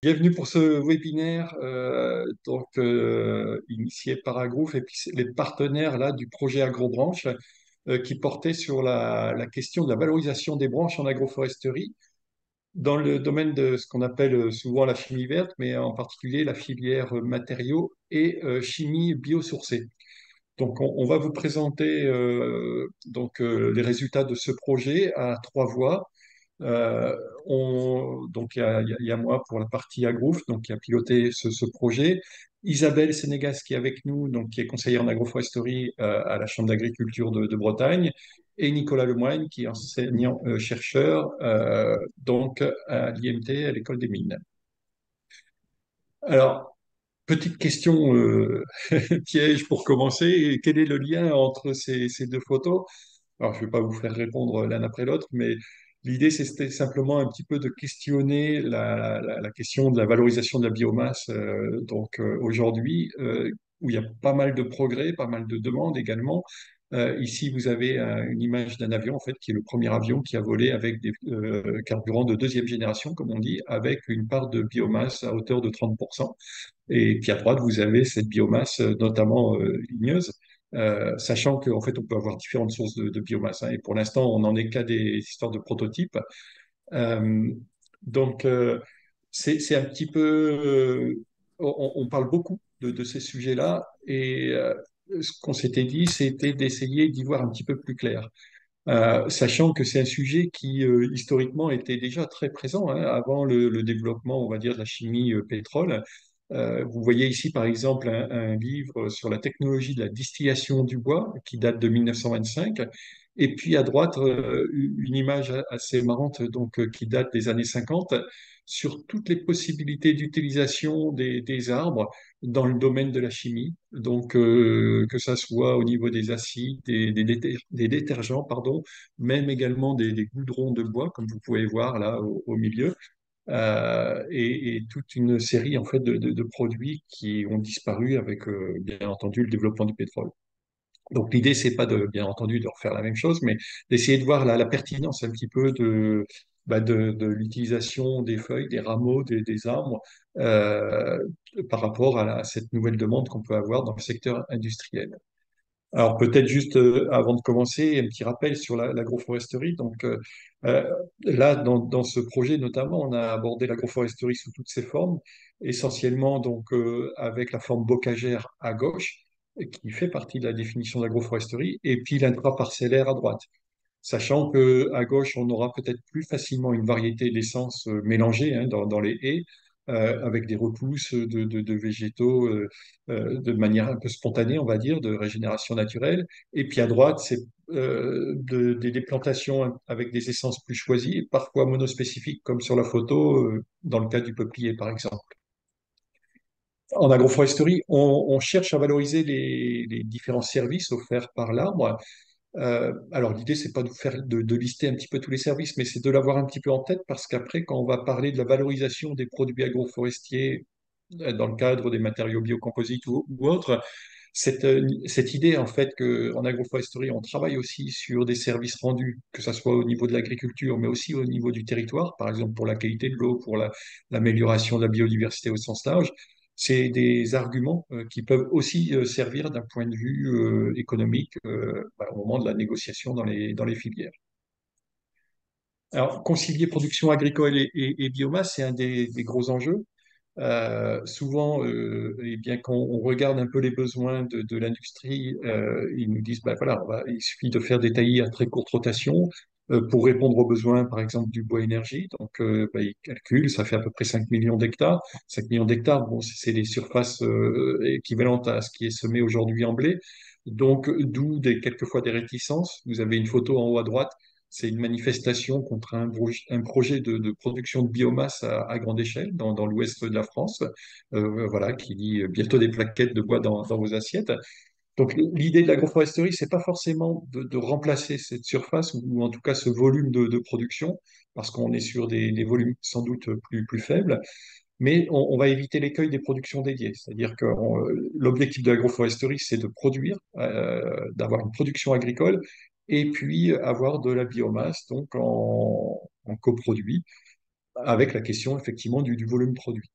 Bienvenue pour ce webinaire initié par Agroof et puis les partenaires là, du projet AgroBranche qui portait sur la question de la valorisation des branches en agroforesterie dans le domaine de ce qu'on appelle souvent la chimie verte, mais en particulier la filière matériaux et chimie biosourcée. Donc, on va vous présenter les résultats de ce projet à trois voix. Il y a moi pour la partie Agroof, donc qui a piloté ce projet. Isabelle Sénégas qui est avec nous, donc qui est conseillère en agroforesterie à la Chambre d'agriculture de Bretagne, et Nicolas Lemoine qui est enseignant chercheur donc à l'IMT, à l'École des Mines. Alors, petite question piège pour commencer. Quel est le lien entre ces deux photos? Alors, je ne vais pas vous faire répondre l'un après l'autre, mais l'idée, c'était simplement un petit peu de questionner la question de la valorisation de la biomasse. Aujourd'hui, où il y a pas mal de progrès, pas mal de demandes également. Ici, vous avez une image d'un avion, en fait, qui est le premier avion qui a volé avec des carburants de deuxième génération, comme on dit, avec une part de biomasse à hauteur de 30%. Et puis à droite, vous avez cette biomasse, notamment ligneuse, sachant qu'en fait, on peut avoir différentes sources de biomasse, hein. Et pour l'instant, on n'en est qu'à des histoires de prototypes. Euh, donc, c'est un petit peu... on parle beaucoup de ces sujets-là. Et ce qu'on s'était dit, c'était d'essayer d'y voir un petit peu plus clair. Sachant que c'est un sujet qui historiquement était déjà très présent hein, avant le développement, on va dire, de la chimie pétrole. Vous voyez ici, par exemple, un livre sur la technologie de la distillation du bois qui date de 1925. Et puis à droite, une image assez marrante qui date des années 50 sur toutes les possibilités d'utilisation des arbres dans le domaine de la chimie. Que ça soit au niveau des acides, des détergents, pardon, même également des goudrons de bois, comme vous pouvez voir là au milieu et toute une série en fait de produits qui ont disparu avec bien entendu le développement du pétrole. Donc l'idée c'est pas de bien entendu de refaire la même chose, mais d'essayer de voir la pertinence un petit peu de l'utilisation des feuilles, des rameaux, des arbres euh, par rapport à cette nouvelle demande qu'on peut avoir dans le secteur industriel. Alors peut-être juste avant de commencer, un petit rappel sur l'agroforesterie. Euh, Là, dans ce projet notamment, on a abordé l'agroforesterie sous toutes ses formes, essentiellement avec la forme bocagère à gauche, qui fait partie de la définition de l'agroforesterie, et puis l'intraparcellaire à droite. Sachant que à gauche, on aura peut-être plus facilement une variété d'essences mélangées hein, dans les haies, avec des repousses de végétaux de manière un peu spontanée, on va dire, de régénération naturelle. Et puis à droite, c'est des plantations avec des essences plus choisies, parfois monospécifiques, comme sur la photo, dans le cas du peuplier, par exemple. En agroforesterie, on cherche à valoriser les différents services offerts par l'arbre alors l'idée, c'est pas de lister un petit peu tous les services, mais c'est de l'avoir un petit peu en tête parce qu'après, quand on va parler de la valorisation des produits agroforestiers dans le cadre des matériaux biocomposites ou autres, cette idée en fait qu'en agroforesterie, on travaille aussi sur des services rendus, que ce soit au niveau de l'agriculture, mais aussi au niveau du territoire, par exemple pour la qualité de l'eau, pour l'amélioration de la biodiversité au sens large. C'est des arguments qui peuvent aussi servir d'un point de vue économique au moment de la négociation dans les filières. Alors, concilier production agricole et biomasse, c'est un des gros enjeux. Souvent, eh bien, quand on regarde un peu les besoins de l'industrie, ils nous disent, ben voilà, il suffit de faire des taillis à très courte rotation pour répondre aux besoins, par exemple, du bois énergie. Ils calculent, ça fait à peu près 5 millions d'hectares. 5 millions d'hectares, bon, c'est les surfaces équivalentes à ce qui est semé aujourd'hui en blé. D'où quelquefois des réticences. Vous avez une photo en haut à droite. C'est une manifestation contre un projet de production de biomasse à grande échelle dans l'ouest de la France, voilà, qui dit bientôt des plaquettes de bois dans vos assiettes. Donc l'idée de l'agroforesterie, c'est pas forcément de remplacer cette surface ou en tout cas ce volume de production, parce qu'on est sur des volumes sans doute plus faibles, mais on va éviter l'écueil des productions dédiées. C'est-à-dire que l'objectif de l'agroforesterie, c'est de produire, d'avoir une production agricole et puis avoir de la biomasse donc en coproduit, avec la question effectivement du volume produit.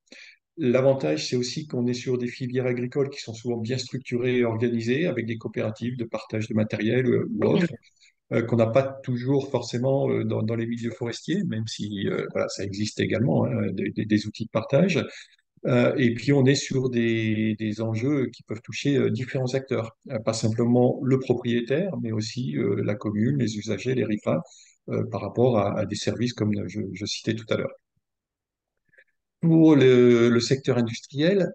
L'avantage, c'est aussi qu'on est sur des filières agricoles qui sont souvent bien structurées et organisées, avec des coopératives de partage de matériel ou autres, qu'on n'a pas toujours forcément dans les milieux forestiers, même si voilà, ça existe également, hein, des outils de partage. Et puis, on est sur des enjeux qui peuvent toucher différents acteurs, pas simplement le propriétaire, mais aussi la commune, les usagers, les riverains, par rapport à des services comme je citais tout à l'heure. Pour le secteur industriel,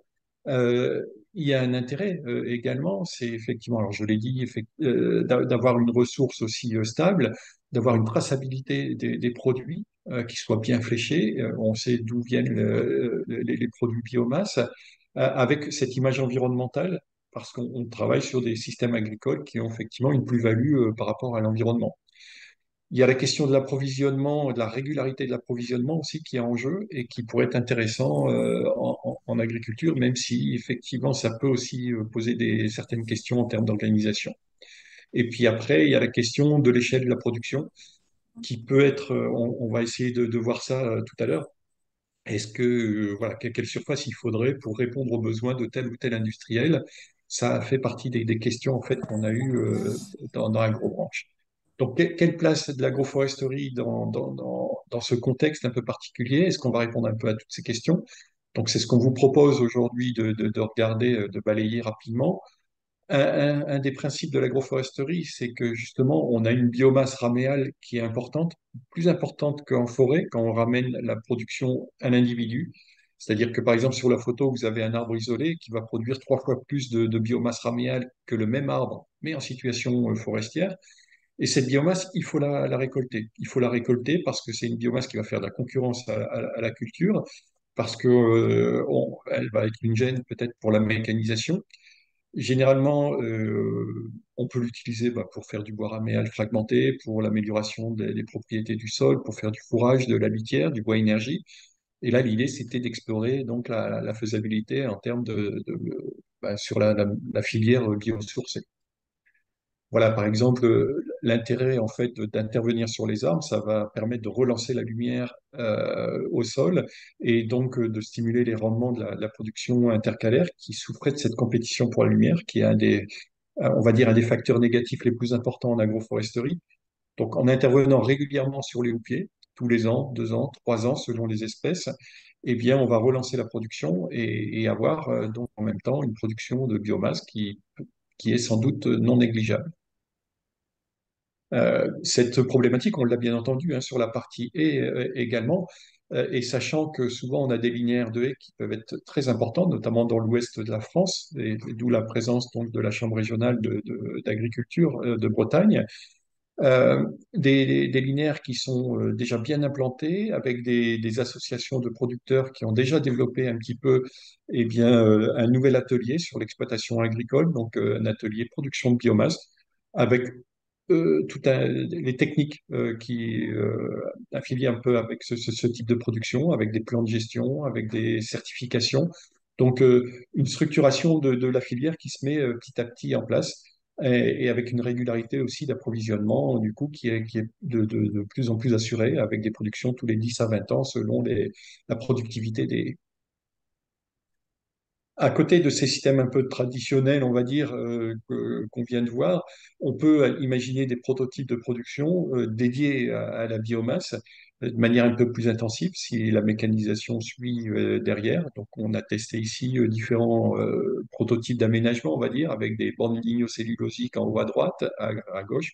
euh, il y a un intérêt également, c'est effectivement, alors je l'ai dit, d'avoir une ressource aussi stable, d'avoir une traçabilité des produits qui soit bien fléchée. On sait d'où viennent les produits biomasse, avec cette image environnementale, parce qu'on travaille sur des systèmes agricoles qui ont effectivement une plus-value par rapport à l'environnement. Il y a la question de l'approvisionnement, de la régularité de l'approvisionnement aussi qui est en jeu et qui pourrait être intéressant en agriculture, même si effectivement ça peut aussi poser certaines questions en termes d'organisation. Et puis après, il y a la question de l'échelle de la production qui peut être, on va essayer de voir ça tout à l'heure. Est-ce que, voilà, quelle surface il faudrait pour répondre aux besoins de tel ou tel industriel? Ça fait partie des questions en fait qu'on a eues dans l'agro-branche. Donc, quelle place de l'agroforesterie dans ce contexte un peu particulier? Est-ce qu'on va répondre un peu à toutes ces questions? Donc, c'est ce qu'on vous propose aujourd'hui de regarder, de balayer rapidement. Un des principes de l'agroforesterie, c'est que justement, on a une biomasse raméale qui est importante, plus importante qu'en forêt, quand on ramène la production à l'individu. C'est-à-dire que, par exemple, sur la photo, vous avez un arbre isolé qui va produire 3 fois plus de biomasse raméale que le même arbre, mais en situation forestière. Et cette biomasse, il faut la récolter. Il faut la récolter parce que c'est une biomasse qui va faire de la concurrence à la culture, parce que, elle va être une gêne peut-être pour la mécanisation. Généralement, on peut l'utiliser pour faire du bois raméal fragmenté, pour l'amélioration des propriétés du sol, pour faire du fourrage, de la litière, du bois énergie. Et là, l'idée, c'était d'explorer donc la faisabilité en termes sur la filière biosourcée. Voilà, par exemple, l'intérêt en fait d'intervenir sur les arbres, ça va permettre de relancer la lumière au sol et donc de stimuler les rendements de la production intercalaire qui souffrait de cette compétition pour la lumière, qui est on va dire, un des facteurs négatifs les plus importants en agroforesterie. Donc, en intervenant régulièrement sur les houppiers, tous les ans, 2 ans, 3 ans, selon les espèces, eh bien, on va relancer la production et avoir donc en même temps une production de biomasse qui est sans doute non négligeable. Cette problématique, on l'a bien entendu hein, sur la partie haies également, et sachant que souvent on a des linéaires de haies qui peuvent être très importantes, notamment dans l'ouest de la France, et d'où la présence donc de la Chambre régionale d'agriculture de Bretagne, des linéaires qui sont déjà bien implantés, avec des associations de producteurs qui ont déjà développé un petit peu eh bien, un nouvel atelier sur l'exploitation agricole, donc un atelier production de biomasse, avec les techniques qui affilient un peu avec ce type de production, avec des plans de gestion, avec des certifications. Donc, une structuration de la filière qui se met petit à petit en place et avec une régularité aussi d'approvisionnement, du coup, qui est de plus en plus assurée, avec des productions tous les 10 à 20 ans selon la productivité à côté de ces systèmes un peu traditionnels, on va dire, qu'on vient de voir, on peut imaginer des prototypes de production dédiés à la biomasse de manière un peu plus intensive si la mécanisation suit derrière. Donc, on a testé ici différents prototypes d'aménagement, on va dire, avec des bandes lignocellulosiques en haut à droite, à gauche,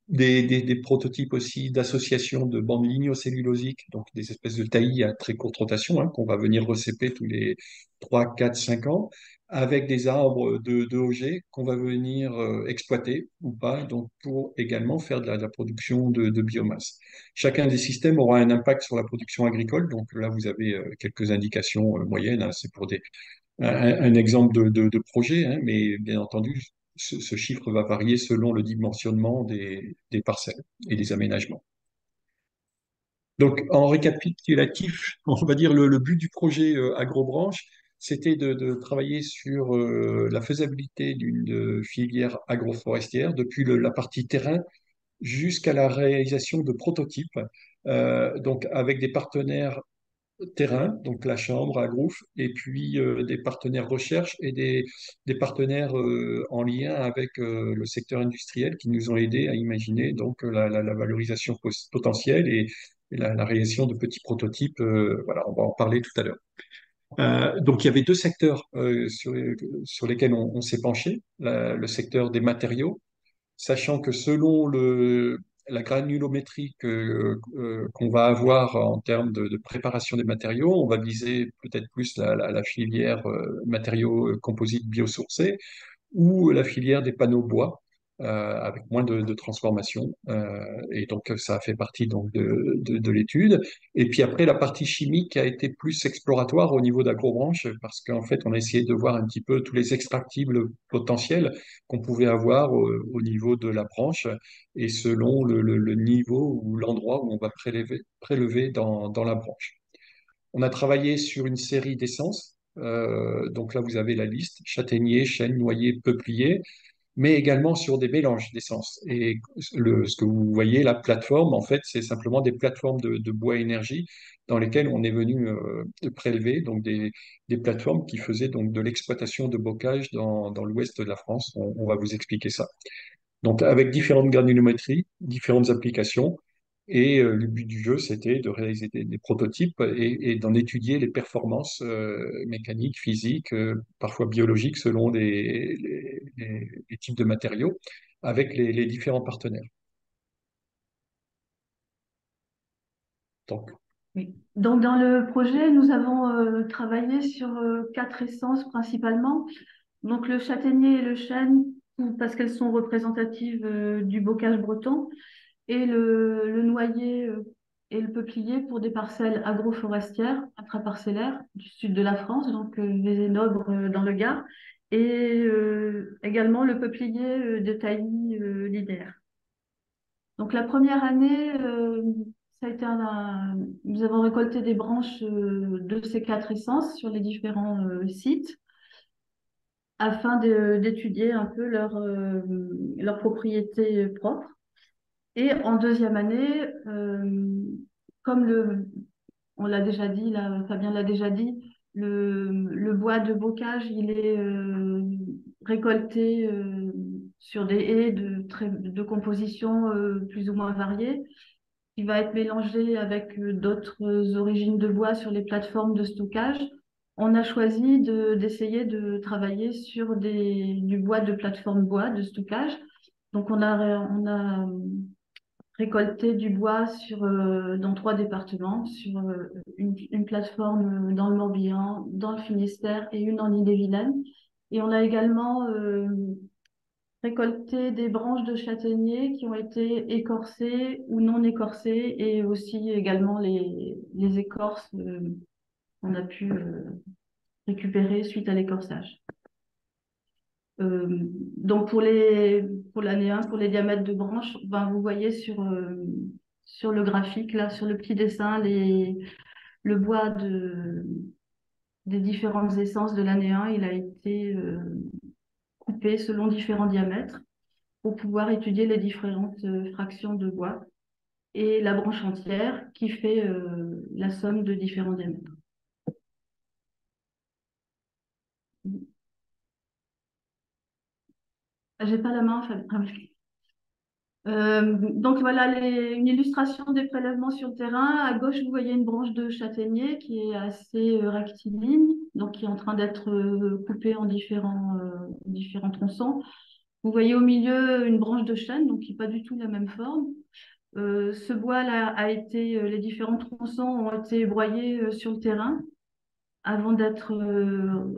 des prototypes aussi d'association de bandes lignocellulosiques, donc des espèces de taillis à très courte rotation, hein, qu'on va venir recéper tous les 3, 4, 5 ans, avec des arbres de OG qu'on va venir exploiter ou pas, donc pour également faire de la production de biomasse. Chacun des systèmes aura un impact sur la production agricole, donc là vous avez quelques indications moyennes, hein, c'est pour un exemple de projet, hein, mais bien entendu, ce chiffre va varier selon le dimensionnement des parcelles et des aménagements. Donc, en récapitulatif, on va dire le but du projet AgroBranche, c'était de travailler sur la faisabilité d'une filière agroforestière depuis la partie terrain jusqu'à la réalisation de prototypes, donc avec des partenaires terrain, donc la Chambre, Agrouf, et puis des partenaires recherche et des partenaires en lien avec le secteur industriel qui nous ont aidés à imaginer donc la valorisation potentielle et la réalisation de petits prototypes. Voilà, on va en parler tout à l'heure. Donc il y avait deux secteurs sur lesquels on s'est penché. Le secteur des matériaux, sachant que selon la granulométrie qu'on va avoir en termes de préparation des matériaux, on va viser peut-être plus la filière matériaux composites biosourcés ou la filière des panneaux bois avec moins de transformation. Et donc, ça a fait partie donc, de l'étude. Et puis après, la partie chimique a été plus exploratoire au niveau d'AgroBranche parce qu'en fait, on a essayé de voir un petit peu tous les extractibles potentiels qu'on pouvait avoir au niveau de la branche et selon le niveau ou l'endroit où on va prélever dans la branche. On a travaillé sur une série d'essences. Donc là, vous avez la liste, châtaignier, chêne, noyer, peuplier, mais également sur des mélanges d'essences. Et ce que vous voyez, la plateforme, en fait, c'est simplement des plateformes de bois énergie dans lesquelles on est venu prélever donc des plateformes qui faisaient donc de l'exploitation de bocage dans l'ouest de la France. On va vous expliquer ça. Donc, avec différentes granulométries, différentes applications. Et le but du jeu, c'était de réaliser des prototypes et d'en étudier les performances mécaniques, physiques, parfois biologiques, selon les types de matériaux, avec les différents partenaires. Donc, Oui. Donc, dans le projet, nous avons travaillé sur quatre essences principalement. Donc, le châtaignier et le chêne, parce qu'elles sont représentatives du bocage breton, et le noyer et le peuplier pour des parcelles agroforestières, intraparcellaires du sud de la France, donc Vézénobre dans le Gard, et également le peuplier de taillis linéaire. Donc la première année, ça a été nous avons récolté des branches de ces quatre essences sur les différents sites afin d'étudier un peu leurs propriétés propres. Et en deuxième année, comme on l'a déjà dit, là, Fabien l'a déjà dit, le bois de bocage, il est récolté sur des haies de composition plus ou moins variées, qui va être mélangé avec d'autres origines de bois sur les plateformes de stockage. On a choisi d'essayer de travailler sur du bois de plateforme bois de stockage. Donc on a récolté du bois dans trois départements, sur une plateforme dans le Morbihan, dans le Finistère et une en Ille-et-Vilaine. Et on a également récolté des branches de châtaignier qui ont été écorcées ou non écorcées et aussi également les écorces qu'on a pu récupérer suite à l'écorçage. Donc pour l'année 1, pour les diamètres de branches, ben vous voyez sur le graphique, là, sur le petit dessin, le bois des différentes essences de l'année 1, il a été coupé selon différents diamètres pour pouvoir étudier les différentes fractions de bois et la branche entière qui fait la somme de différents diamètres. J'ai pas la main, Fabien. Donc voilà une illustration des prélèvements sur le terrain. À gauche, vous voyez une branche de châtaignier qui est assez rectiligne, donc qui est en train d'être coupée en différents tronçons. Vous voyez au milieu une branche de chêne, donc qui n'est pas du tout la même forme. Ce bois-là les différents tronçons ont été broyés sur le terrain avant d'être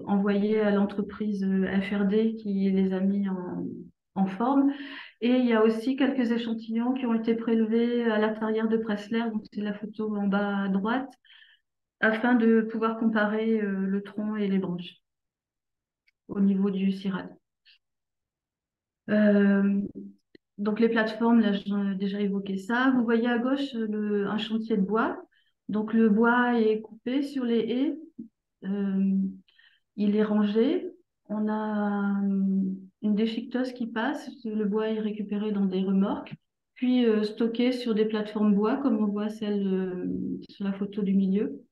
envoyés à l'entreprise FRD qui les a mis en forme. Et il y a aussi quelques échantillons qui ont été prélevés à la tarière de Pressler, donc c'est la photo en bas à droite, afin de pouvoir comparer le tronc et les branches. au niveau du CIRAD. Euh, donc les plateformes, là j'ai déjà évoqué ça. Vous voyez à gauche un chantier de bois. Donc le bois est coupé sur les haies, euh, il est rangé. On a une déchiqueteuse qui passe, le bois est récupéré dans des remorques, puis stocké sur des plateformes bois, comme on voit celle sur la photo du milieu.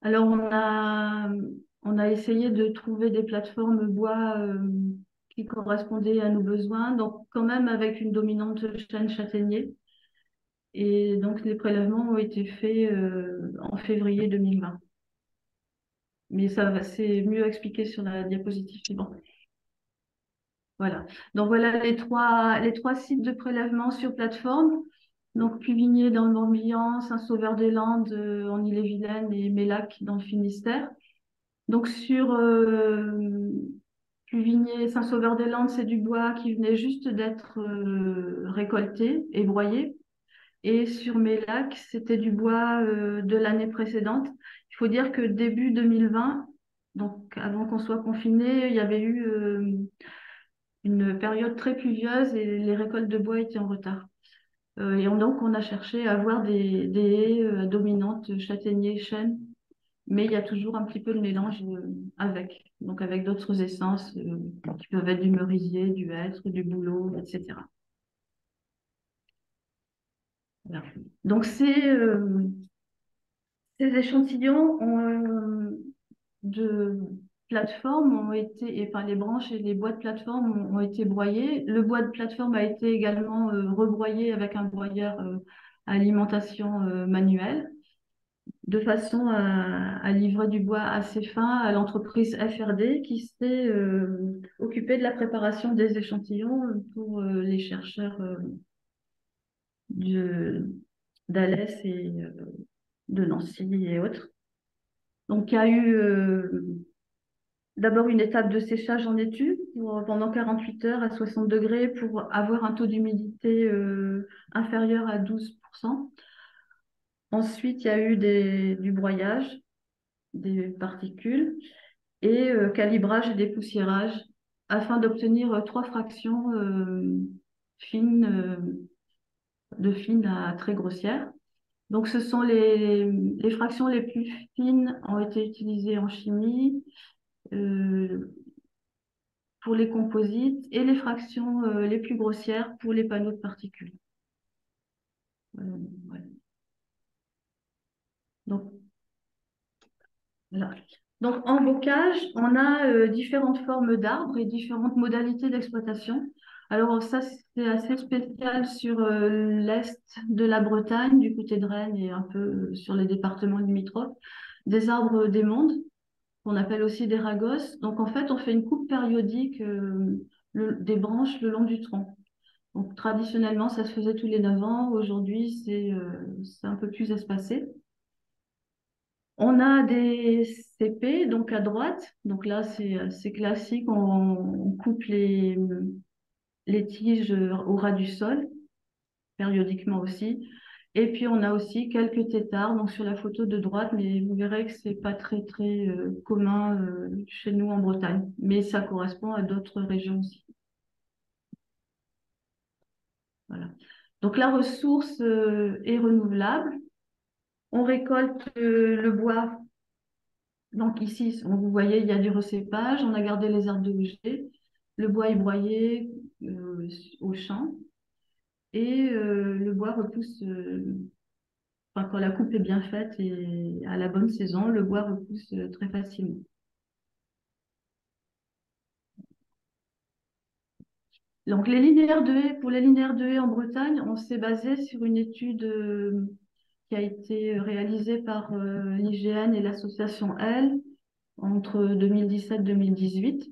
Alors on a essayé de trouver des plateformes bois qui correspondaient à nos besoins, donc quand même avec une dominante chêne châtaignier. Et donc les prélèvements ont été faits en février 2020. Mais c'est mieux expliqué sur la diapositive suivante. Voilà. Donc voilà les trois sites de prélèvement sur plateforme. Donc Puvigné dans le Morbihan, Saint-Sauveur-des-Landes en Ille-et-Vilaine et Mélac dans le Finistère. Donc sur Puvigné, Saint-Sauveur-des-Landes, c'est du bois qui venait juste d'être récolté et broyé. Et sur Mélac, c'était du bois de l'année précédente. Il faut dire que début 2020, donc avant qu'on soit confiné, il y avait eu une période très pluvieuse et les récoltes de bois étaient en retard. Donc on a cherché à avoir des haies dominantes châtaignier, chêne, mais il y a toujours un petit peu de mélange avec, donc avec d'autres essences qui peuvent être du merisier, du hêtre, du bouleau, etc. Voilà. Donc ces échantillons de plateforme ont été, et enfin les branches et les bois de plateforme ont été broyés. Le bois de plateforme a été également rebroyé avec un broyeur à alimentation manuelle, de façon à livrer du bois assez fin à l'entreprise FRD qui s'est occupée de la préparation des échantillons pour les chercheurs de d'Alès et de Nancy et autres. Donc il y a eu d'abord une étape de séchage en étui pendant 48 heures à 60 degrés pour avoir un taux d'humidité inférieur à 12%. Ensuite, il y a eu du broyage, des particules et calibrage et dépoussiérage afin d'obtenir trois fractions fines, de fines à très grossières. Donc, ce sont les fractions les plus fines ont été utilisées en chimie, pour les composites et les fractions les plus grossières pour les panneaux de particules. Voilà. Donc, voilà. Donc, en bocage, on a différentes formes d'arbres et différentes modalités d'exploitation. Alors, ça, c'est assez spécial sur l'est de la Bretagne, du côté de Rennes et un peu sur les départements limitrophes, des arbres des mondes, qu'on appelle aussi des ragos. Donc, en fait, on fait une coupe périodique des branches le long du tronc. Donc, traditionnellement, ça se faisait tous les 9 ans. Aujourd'hui, c'est un peu plus espacé. On a des CP, donc à droite. Donc là, c'est classique. On coupe les tiges au ras du sol, périodiquement aussi. Et puis, on a aussi quelques têtards, donc sur la photo de droite, mais vous verrez que c'est pas très, très commun chez nous en Bretagne. Mais ça correspond à d'autres régions aussi. Voilà. Donc, la ressource est renouvelable. On récolte le bois. Donc ici, vous voyez, il y a du recépage. On a gardé les aires de bouger. Le bois est broyé au champ. Et le bois repousse, enfin, quand la coupe est bien faite et à la bonne saison, le bois repousse très facilement. Donc les linéaires de haies, pour les linéaires de haies en Bretagne, on s'est basé sur une étude qui a été réalisée par l'IGN et l'association L entre 2017 et 2018.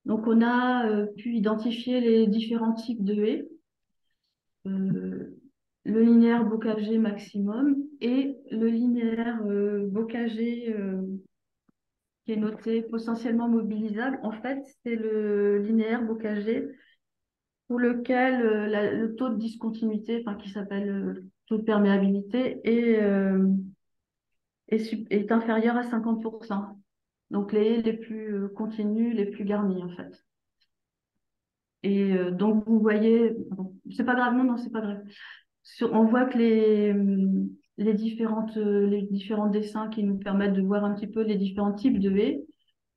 Donc, on a pu identifier les différents types de haies, euh, le linéaire bocager maximum et le linéaire bocager qui est noté potentiellement mobilisable. En fait, c'est le linéaire bocager pour lequel le taux de discontinuité, enfin, qui s'appelle taux de perméabilité, est inférieur à 50%. Donc les haies les plus continues, les plus garnies en fait. Et donc vous voyez, bon, c'est pas grave, non, non, c'est pas grave. On voit que les différents dessins qui nous permettent de voir un petit peu les différents types de haies.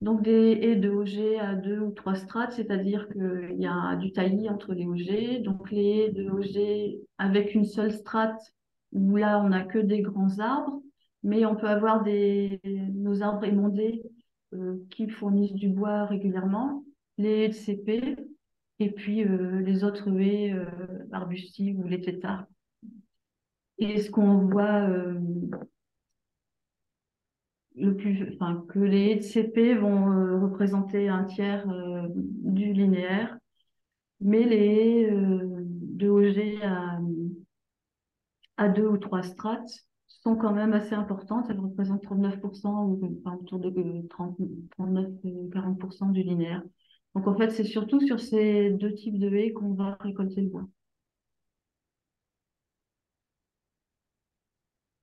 Donc des haies de auger à deux ou trois strates, c'est-à-dire qu'il y a du taillis entre les augers. Donc les haies de auger avec une seule strate, où là on n'a que des grands arbres, mais on peut avoir nos arbres émondés qui fournissent du bois régulièrement. Les haies de cépé et puis les autres haies arbustives ou les têtards. Et ce qu'on voit enfin, que les haies de CP vont représenter un tiers du linéaire, mais les haies de Auger à deux ou trois strates sont quand même assez importantes. Elles représentent 39% ou enfin, autour de 30, 39-40% du linéaire. Donc en fait, c'est surtout sur ces deux types de haies qu'on va récolter le bois.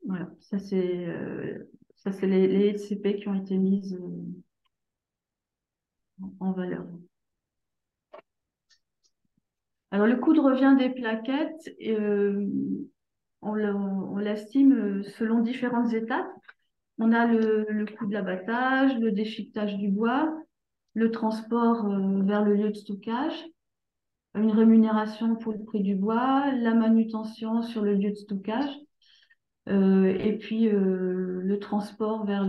Voilà, ça c'est les haies de CP qui ont été mises en valeur. Alors le coût de revient des plaquettes, on l'estime selon différentes étapes. On a le coût de l'abattage, le déchiquetage du bois, le transport vers le lieu de stockage, une rémunération pour le prix du bois, la manutention sur le lieu de stockage, et puis le transport vers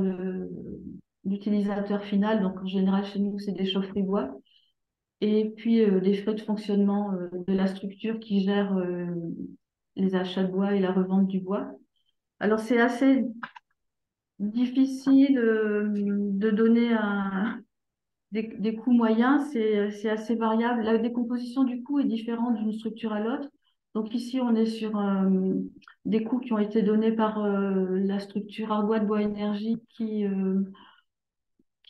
l'utilisateur final. Donc en général chez nous c'est des chaufferies bois. Et puis les frais de fonctionnement de la structure qui gère les achats de bois et la revente du bois. Alors c'est assez difficile de donner des coûts moyens, c'est assez variable. La décomposition du coût est différente d'une structure à l'autre. Donc ici, on est sur des coûts qui ont été donnés par la structure Argois de Bois Énergie qui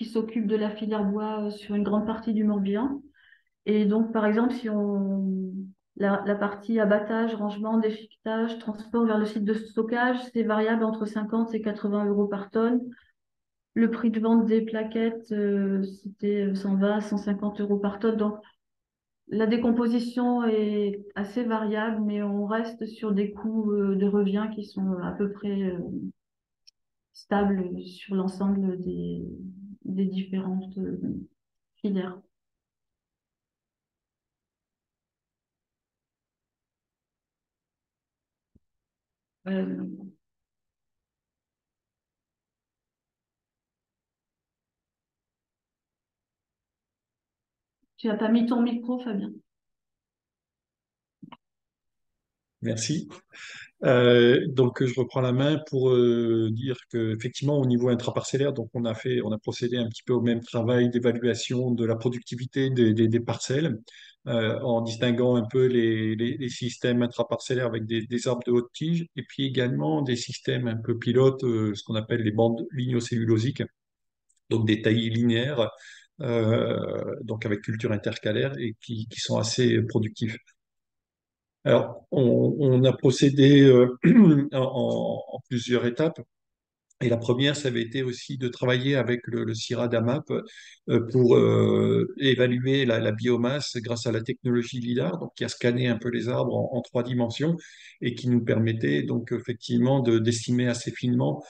s'occupe de la filière bois sur une grande partie du Morbihan. Et donc, par exemple, si la partie abattage, rangement, déchiquetage, transport vers le site de stockage, c'est variable entre 50 et 80 euros par tonne. Le prix de vente des plaquettes, c'était 120 à 150 euros par tonne. Donc, la décomposition est assez variable, mais on reste sur des coûts de revient qui sont à peu près stables sur l'ensemble des différentes filières. Euh, Tu n'as pas mis ton micro, Fabien? Merci. Donc je reprends la main pour dire que effectivement au niveau intraparcellaire, donc on a procédé un petit peu au même travail d'évaluation de la productivité des parcelles, en distinguant un peu les systèmes intraparcellaires avec des arbres de haute tige, et puis également des systèmes un peu pilotes, ce qu'on appelle les bandes lignocellulosiques, donc des taillis linéaires, donc avec culture intercalaire et qui sont assez productifs. Alors, on a procédé en plusieurs étapes. Et la première, ça avait été aussi de travailler avec le CIRAD AMAP pour évaluer la biomasse grâce à la technologie LIDAR, donc qui a scanné un peu les arbres en trois dimensions et qui nous permettait donc effectivement d'estimer assez finement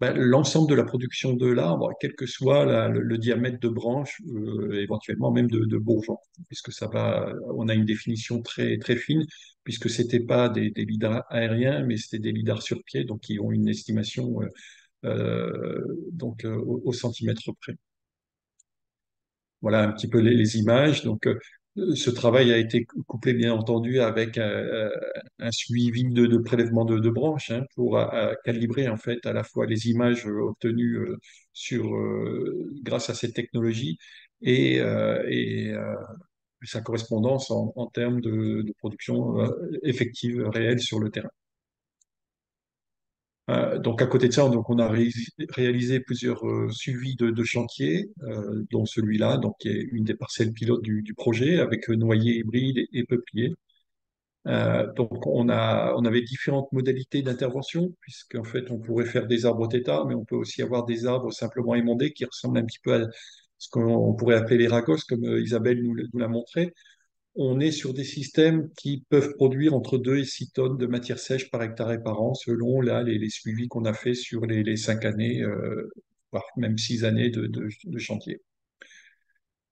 l'ensemble de la production de l'arbre, quel que soit le diamètre de branche, éventuellement même de bourgeon, puisque on a une définition très, très fine, puisque c'était pas des lidars aériens, mais c'était des lidars sur pied, donc qui ont une estimation au centimètre près. Voilà un petit peu les images. Donc, ce travail a été couplé, bien entendu, avec un suivi de prélèvement de branches pour calibrer en fait à la fois les images obtenues grâce à cette technologie et sa correspondance en termes de production effective réelle sur le terrain. Donc à côté de ça, donc on a réalisé plusieurs suivis de chantiers, dont celui-là, donc qui est une des parcelles pilotes du projet, avec noyer hybride et peuplier. Donc, on avait différentes modalités d'intervention, puisqu'en fait, on pourrait faire des arbres tétars, mais on peut aussi avoir des arbres simplement émondés qui ressemblent un petit peu à ce qu'on pourrait appeler les ragos, comme Isabelle nous l'a montré. On est sur des systèmes qui peuvent produire entre 2 et 6 tonnes de matière sèche par hectare et par an, selon là, les suivis qu'on a fait sur les 5 années, voire même 6 années de chantier.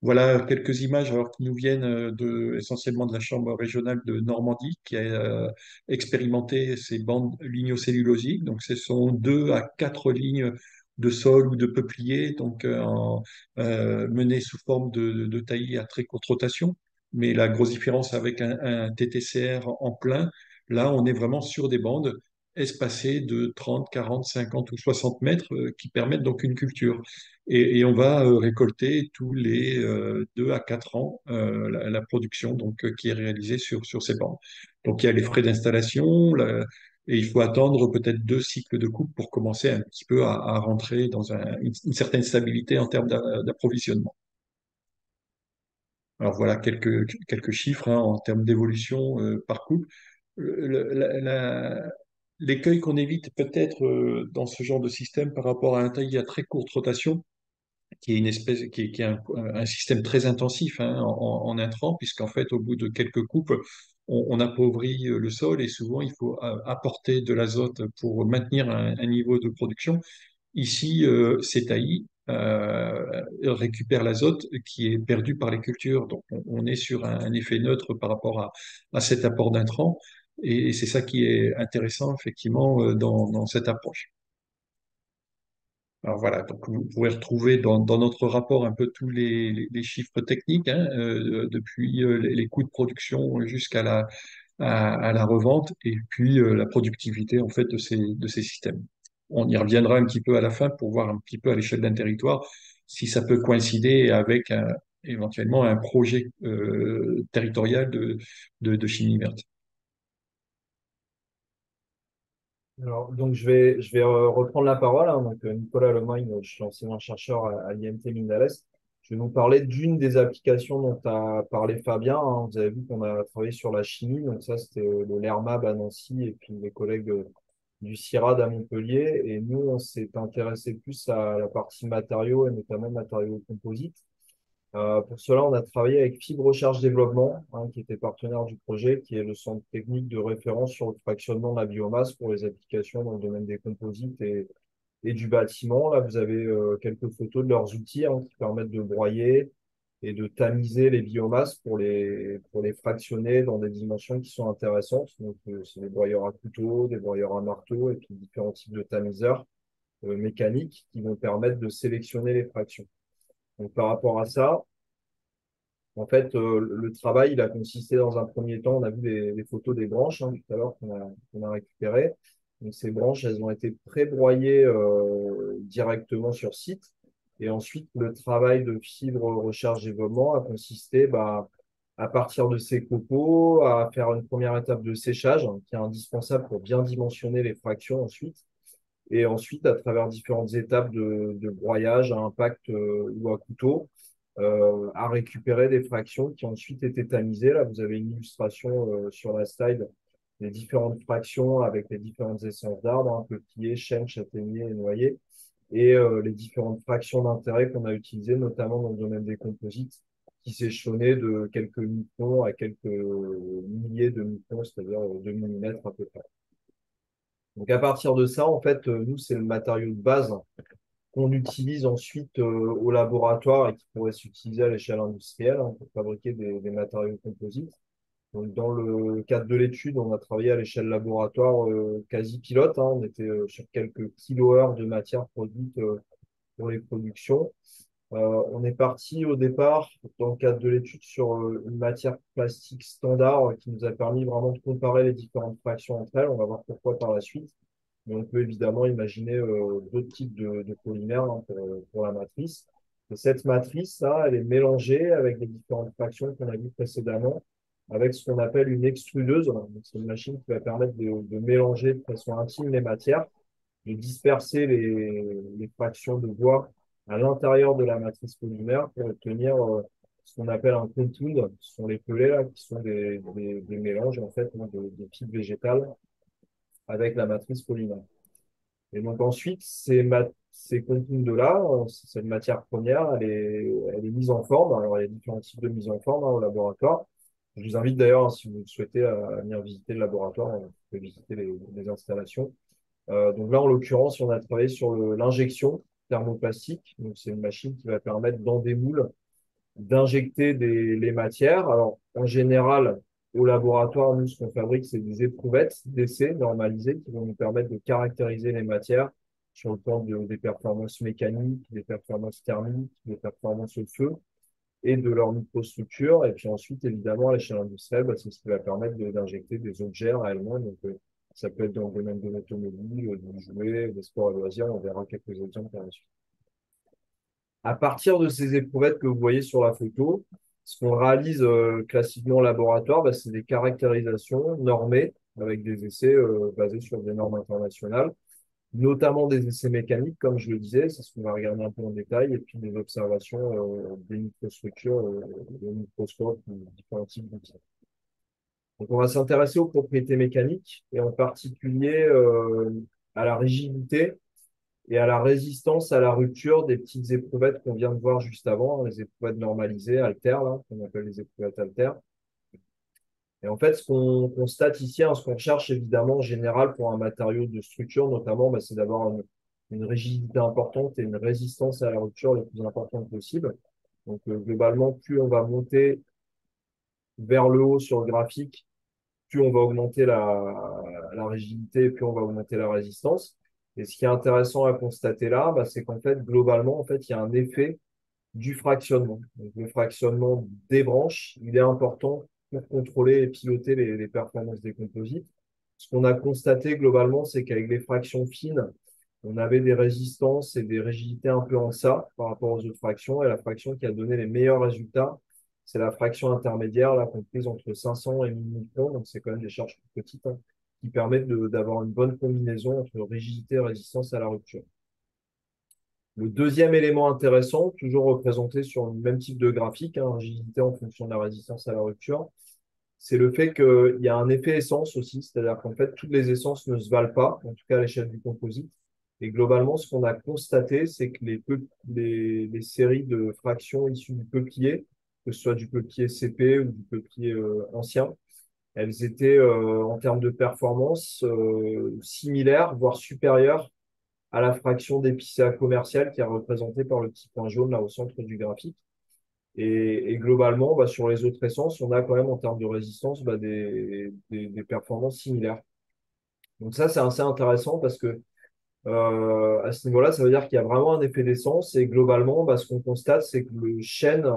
Voilà quelques images alors, qui nous viennent essentiellement de la Chambre régionale de Normandie qui a expérimenté ces bandes lignocellulosiques. Donc, ce sont 2 à 4 lignes de sol ou de peuplier donc, menées sous forme de taillis à très courte rotation. Mais la grosse différence avec un TTCR en plein, là, on est vraiment sur des bandes espacées de 30, 40, 50 ou 60 mètres qui permettent donc une culture. Et on va récolter tous les 2 à 4 ans la production donc, qui est réalisée sur ces bandes. Donc il y a les frais d'installation et il faut attendre peut-être 2 cycles de coupe pour commencer un petit peu à rentrer dans une certaine stabilité en termes d'approvisionnement. Alors voilà quelques chiffres hein, en termes d'évolution par coupe. Le- la- la- L'écueil qu'on évite peut-être dans ce genre de système par rapport à un taillis à très courte rotation, qui est une espèce, qui est un système très intensif hein, en intrants, puisqu'en fait, au bout de quelques coupes, on appauvrit le sol et souvent il faut apporter de l'azote pour maintenir un niveau de production. Ici, ces taillis récupèrent l'azote qui est perdu par les cultures. Donc, on est sur un effet neutre par rapport à cet apport d'intrants. Et c'est ça qui est intéressant, effectivement, dans cette approche. Alors voilà, donc vous pourrez retrouver dans notre rapport un peu tous les chiffres techniques, hein, depuis les coûts de production jusqu'à à la revente, et puis la productivité en fait de ces systèmes. On y reviendra un petit peu à la fin pour voir un petit peu à l'échelle d'un territoire si ça peut coïncider avec éventuellement un projet territorial de chimie verte. Alors, donc, je vais reprendre la parole, hein. Donc, Nicolas Lemagne, je suis enseignant-chercheur à l'IMT Mines. Je vais nous parler d'une des applications dont a parlé Fabien, hein. Vous avez vu qu'on a travaillé sur la chimie. Donc, ça, c'était le LERMAB à Nancy et puis les collègues du CIRAD à Montpellier. Et nous, on s'est intéressé plus à la partie matériaux et notamment matériaux composites. Pour cela, on a travaillé avec Fibre Recherche Développement, hein, qui était partenaire du projet, qui est le centre technique de référence sur le fractionnement de la biomasse pour les applications dans le domaine des composites et du bâtiment. Là, vous avez quelques photos de leurs outils hein, qui permettent de broyer et de tamiser les biomasses pour les fractionner dans des dimensions qui sont intéressantes. Donc, c'est des broyeurs à couteau, des broyeurs à marteau et puis différents types de tamiseurs mécaniques qui vont permettre de sélectionner les fractions. Donc, par rapport à ça, en fait, le travail, il a consisté dans un premier temps, on a vu les photos des branches hein, tout à l'heure qu'on a récupérées. Donc, ces branches, elles ont été pré-broyées directement sur site. Et ensuite, le travail de fibre recherche développement a consisté à partir de ces copeaux, à faire une première étape de séchage hein, qui est indispensable pour bien dimensionner les fractions ensuite. Et ensuite, à travers différentes étapes de broyage à impact ou à couteau, à récupérer des fractions qui ont ensuite été tamisées. Là, vous avez une illustration sur la slide des différentes fractions avec les différentes essences d'arbres, hein, peuplier, chêne, châtaignier et noyer, et les différentes fractions d'intérêt qu'on a utilisées, notamment dans le domaine des composites, qui s'échelonnaient de quelques microns à quelques milliers de microns, c'est-à-dire 2 millimètres à peu près. Donc à partir de ça, en fait, nous, c'est le matériau de base qu'on utilise ensuite au laboratoire et qui pourrait s'utiliser à l'échelle industrielle hein, pour fabriquer des matériaux composites. Donc, dans le cadre de l'étude, on a travaillé à l'échelle laboratoire quasi pilote, hein. On était sur quelques kilo-heures de matière produite pour les productions. On est parti au départ, dans le cadre de l'étude, sur une matière plastique standard qui nous a permis vraiment de comparer les différentes fractions entre elles. On va voir pourquoi par la suite. Mais on peut évidemment imaginer d'autres types de polymères hein, pour la matrice. Et cette matrice, là, elle est mélangée avec les différentes fractions qu'on a vues précédemment, avec ce qu'on appelle une extrudeuse. Donc, c'est une machine qui va permettre de mélanger de façon intime les matières, de disperser les fractions de bois à l'intérieur de la matrice polymère pour obtenir ce qu'on appelle un compound. Ce sont les pelets là, qui sont des mélanges en fait hein, de fibres végétales avec la matrice polymère. Et donc ensuite, ces compounds-là, cette matière première, elle est mise en forme. Alors il y a différents types de mise en forme hein, au laboratoire. Je vous invite d'ailleurs, hein, si vous souhaitez, à venir visiter le laboratoire, vous pouvez visiter les installations. Donc là, en l'occurrence, on a travaillé sur l'injection thermoplastique. Donc c'est une machine qui va permettre dans des moules d'injecter les matières. Alors, en général, au laboratoire, nous, ce qu'on fabrique, c'est des éprouvettes d'essai normalisées qui vont nous permettre de caractériser les matières sur le plan des performances mécaniques, des performances thermiques, des performances au feu et de leur microstructure. Et puis ensuite, évidemment, à l'échelle industrielle, bah, c'est ce qui va permettre d'injecter des objets réellement. Donc, ça peut être dans le domaine de l'automobile, du jouet, des sports et loisirs. On verra quelques exemples par la suite. À partir de ces éprouvettes que vous voyez sur la photo, ce qu'on réalise classiquement au laboratoire, bah, c'est des caractérisations normées avec des essais basés sur des normes internationales, notamment des essais mécaniques, comme je le disais, c'est ce qu'on va regarder un peu en détail, et puis des observations des microstructures, des microscopes, différents types d'outils. Donc, on va s'intéresser aux propriétés mécaniques et en particulier à la rigidité et à la résistance à la rupture des petites éprouvettes qu'on vient de voir juste avant, hein, les éprouvettes normalisées, haltères, là, qu'on appelle les éprouvettes haltères. Et en fait, ce qu'on constate ici, hein, ce qu'on cherche évidemment en général pour un matériau de structure, notamment, bah, c'est d'avoir une rigidité importante et une résistance à la rupture le plus importante possible. Donc, globalement, plus on va monter vers le haut sur le graphique, plus on va augmenter la rigidité, plus on va augmenter la résistance. Et ce qui est intéressant à constater là, bah, c'est qu'en fait, globalement, en fait, il y a un effet du fractionnement. Donc, le fractionnement des branches, il est important pour contrôler et piloter les performances des composites. Ce qu'on a constaté globalement, c'est qu'avec les fractions fines, on avait des résistances et des rigidités un peu en deçà par rapport aux autres fractions. Et la fraction qui a donné les meilleurs résultats, c'est la fraction intermédiaire, là, comprise entre 500 et 1000 microns. Donc, c'est quand même des charges plus petites hein, qui permettent d'avoir une bonne combinaison entre rigidité et résistance à la rupture. Le deuxième élément intéressant, toujours représenté sur le même type de graphique, hein, rigidité en fonction de la résistance à la rupture, c'est le fait qu'il y a un effet essence aussi, c'est-à-dire qu'en fait, toutes les essences ne se valent pas, en tout cas à l'échelle du composite. Et globalement, ce qu'on a constaté, c'est que les séries de fractions issues du peuplier, que ce soit du peuplier CP ou du peuplier ancien, elles étaient en termes de performance similaires, voire supérieures à la fraction d'épicéa commercial qui est représentée par le petit point jaune là au centre du graphique. Et globalement, bah, sur les autres essences, on a quand même en termes de résistance bah, des performances similaires. Donc ça, c'est assez intéressant parce que à ce niveau-là, ça veut dire qu'il y a vraiment un effet d'essence et globalement, bah, ce qu'on constate, c'est que le chêne,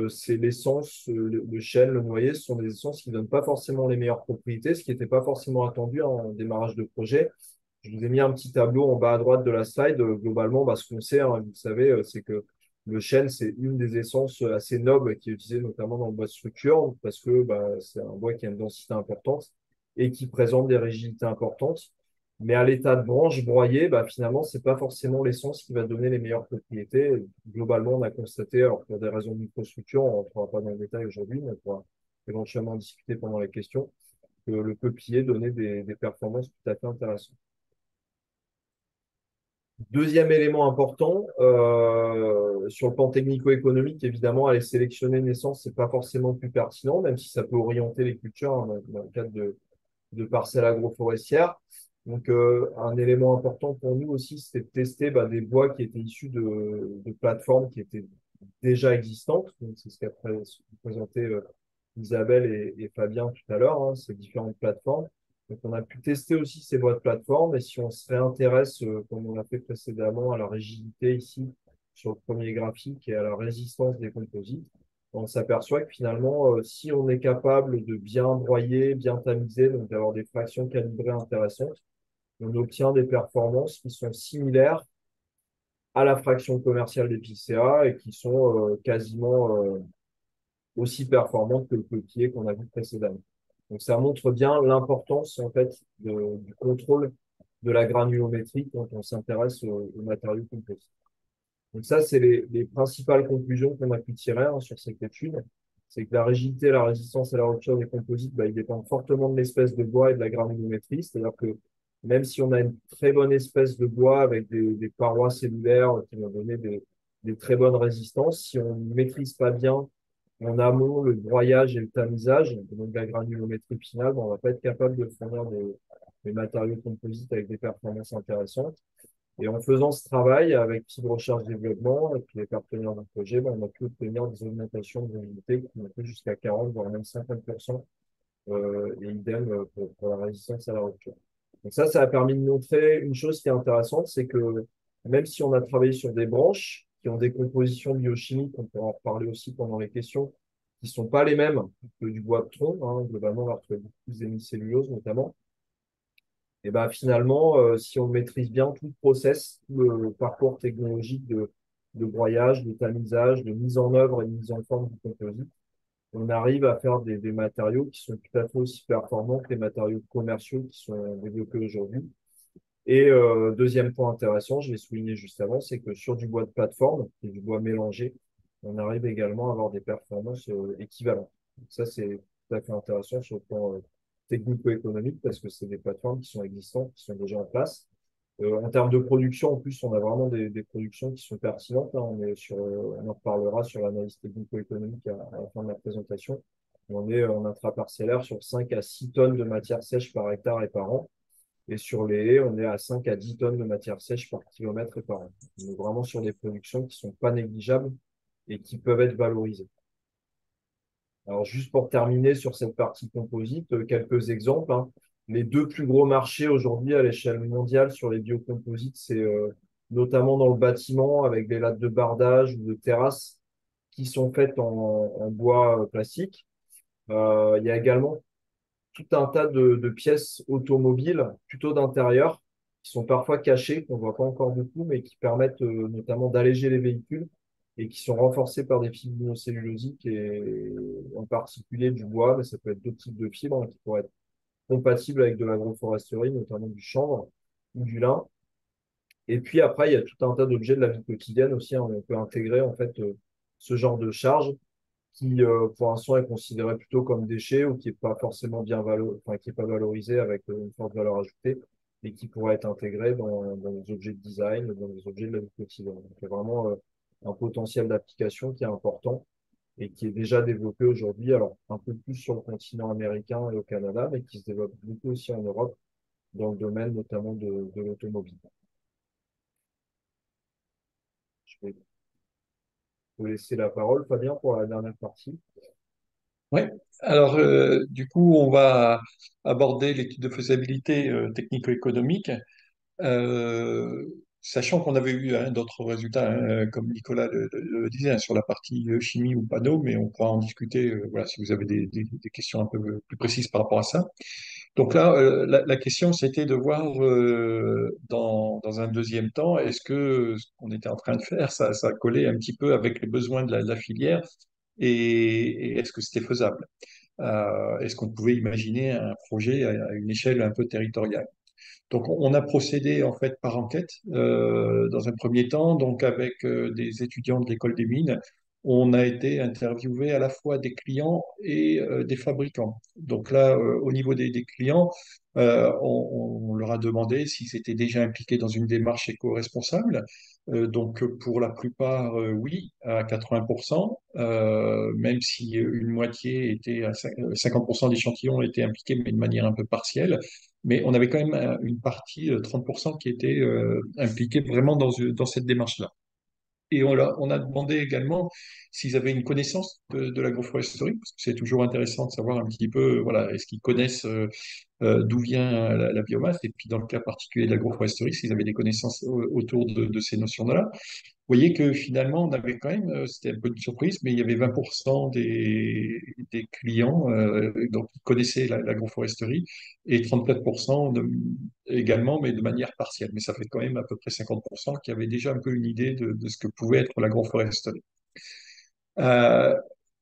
c'est l'essence, le chêne, le noyer, ce sont des essences qui ne donnent pas forcément les meilleures propriétés, ce qui n'était pas forcément attendu en démarrage de projet. Je vous ai mis un petit tableau en bas à droite de la slide. Globalement, bah, ce qu'on sait, hein, vous le savez, c'est que le chêne, c'est une des essences assez nobles qui est utilisée notamment dans le bois de structure parce que bah, c'est un bois qui a une densité importante et qui présente des rigidités importantes. Mais à l'état de branche broyée, bah, finalement, c'est pas forcément l'essence qui va donner les meilleures propriétés. Globalement, on a constaté, alors pour des raisons de microstructure, on ne rentrera pas dans le détail aujourd'hui, mais on pourra éventuellement discuter pendant les questions, que le peuplier donnait des performances tout à fait intéressantes. Deuxième élément important, sur le plan technico-économique, évidemment, aller sélectionner une essence, c'est pas forcément plus pertinent, même si ça peut orienter les cultures hein, dans le cadre de parcelles agroforestières. Donc, un élément important pour nous aussi, c'était de tester bah, des bois qui étaient issus de plateformes qui étaient déjà existantes. Donc, c'est ce qu'a présenté Isabelle et Fabien tout à l'heure, hein, ces différentes plateformes. Donc, on a pu tester aussi ces bois de plateforme. Et si on se réintéresse, comme on l'a fait précédemment, à la rigidité ici sur le premier graphique et à la résistance des composites, on s'aperçoit que finalement, si on est capable de bien broyer, bien tamiser, donc d'avoir des fractions calibrées intéressantes, on obtient des performances qui sont similaires à la fraction commerciale des PCA et qui sont quasiment aussi performantes que le peuplier qu'on a vu précédemment. Donc ça montre bien l'importance en fait du contrôle de la granulométrie quand on s'intéresse aux matériaux composites. Donc ça, c'est les principales conclusions qu'on a pu tirer hein, sur cette étude. C'est que la rigidité, la résistance et la rupture des composites, bah, ils dépendent fortement de l'espèce de bois et de la granulométrie. C'est-à-dire que même si on a une très bonne espèce de bois avec des parois cellulaires qui vont donner des très bonnes résistances, si on ne maîtrise pas bien en amont le broyage et le tamisage, donc la granulométrie finale, bah, on va pas être capable de fournir des matériaux composites avec des performances intéressantes. Et en faisant ce travail avec Fibre Recherche Développement et puis les partenaires du projet, ben, on a pu obtenir des augmentations de mobilité qui montaient jusqu'à 40, voire même 50%, et idem pour la résistance à la rupture. Donc ça a permis de montrer une chose qui est intéressante, c'est que même si on a travaillé sur des branches qui ont des compositions biochimiques, on pourra en reparler aussi pendant les questions, qui sont pas les mêmes que du bois de tronc, hein, globalement, on va retrouver beaucoup plus d'hémicellulose notamment. Et ben finalement, si on maîtrise bien tout le process, tout le parcours technologique de broyage, de tamisage, de mise en œuvre et de mise en forme du composite, on arrive à faire des matériaux qui sont tout à fait aussi performants que les matériaux commerciaux qui sont développés aujourd'hui. Et deuxième point intéressant, je l'ai souligné juste avant, c'est que sur du bois de plateforme et du bois mélangé, on arrive également à avoir des performances équivalentes. Donc ça, c'est tout à fait intéressant sur le plan technico-économique parce que c'est des plateformes qui sont existantes, qui sont déjà en place. En termes de production, en plus, on a vraiment des productions qui sont pertinentes, hein. On en reparlera sur l'analyse technico-économique à la fin de la présentation. On est en intraparcellaire sur 5 à 6 tonnes de matière sèche par hectare et par an. Et sur les haies, on est à 5 à 10 tonnes de matière sèche par kilomètre et par an. On est vraiment sur des productions qui sont pas négligeables et qui peuvent être valorisées. Alors, juste pour terminer sur cette partie composite, quelques exemples, hein. Les deux plus gros marchés aujourd'hui à l'échelle mondiale sur les biocomposites, c'est notamment dans le bâtiment avec des lattes de bardage ou de terrasse qui sont faites en bois plastique. Il y a également tout un tas de pièces automobiles, plutôt d'intérieur, qui sont parfois cachées, qu'on voit pas encore beaucoup, mais qui permettent notamment d'alléger les véhicules et qui sont renforcées par des fibres monocellulosiques et en particulier du bois, mais ça peut être d'autres types de fibres hein, qui pourraient être compatibles avec de l'agroforesterie, notamment du chanvre ou du lin. Et puis après, il y a tout un tas d'objets de la vie quotidienne aussi, hein. On peut intégrer en fait ce genre de charge qui, pour l'instant, est considéré plutôt comme déchet ou qui n'est pas forcément enfin, qui est pas valorisé avec une forte valeur ajoutée et qui pourrait être intégré dans des objets de design, dans des objets de la vie quotidienne. Donc, il y a vraiment un potentiel d'application qui est important et qui est déjà développé aujourd'hui, alors un peu plus sur le continent américain et au Canada, mais qui se développe beaucoup aussi en Europe, dans le domaine notamment de l'automobile. Je vais vous laisser la parole, Fabien, pour la dernière partie. Oui. Alors, du coup, on va aborder l'étude de faisabilité technico-économique. Euh, Sachant qu'on avait eu hein, d'autres résultats, hein, comme Nicolas le disait, hein, sur la partie chimie ou panneau, mais on pourra en discuter voilà, si vous avez des questions un peu plus précises par rapport à ça. Donc là, la question, c'était de voir dans un deuxième temps, est-ce que ce qu'on était en train de faire, ça collait un petit peu avec les besoins de la filière et est-ce que c'était faisable? Est-ce qu'on pouvait imaginer un projet à une échelle un peu territoriale? Donc, on a procédé en fait par enquête dans un premier temps, donc avec des étudiants de l'école des mines. On a été interviewé à la fois des clients et des fabricants. Donc là, au niveau des clients, on leur a demandé s'ils étaient déjà impliqués dans une démarche éco-responsable. Donc pour la plupart, oui, à 80%, même si une moitié était, 50% d'échantillons étaient impliqués, mais de manière un peu partielle. Mais on avait quand même une partie, 30%, qui était impliquée vraiment dans cette démarche-là. Et on a demandé également s'ils avaient une connaissance de l'agroforesterie, parce que c'est toujours intéressant de savoir un petit peu, voilà, est-ce qu'ils connaissent d'où vient la biomasse, et puis dans le cas particulier de l'agroforesterie, s'ils avaient des connaissances autour de ces notions-là. Vous voyez que finalement, on avait quand même, c'était un peu une surprise, mais il y avait 20% des clients donc, qui connaissaient l'agroforesterie et 34% également, mais de manière partielle. Mais ça fait quand même à peu près 50% qui avaient déjà un peu une idée de ce que pouvait être l'agroforesterie. Euh,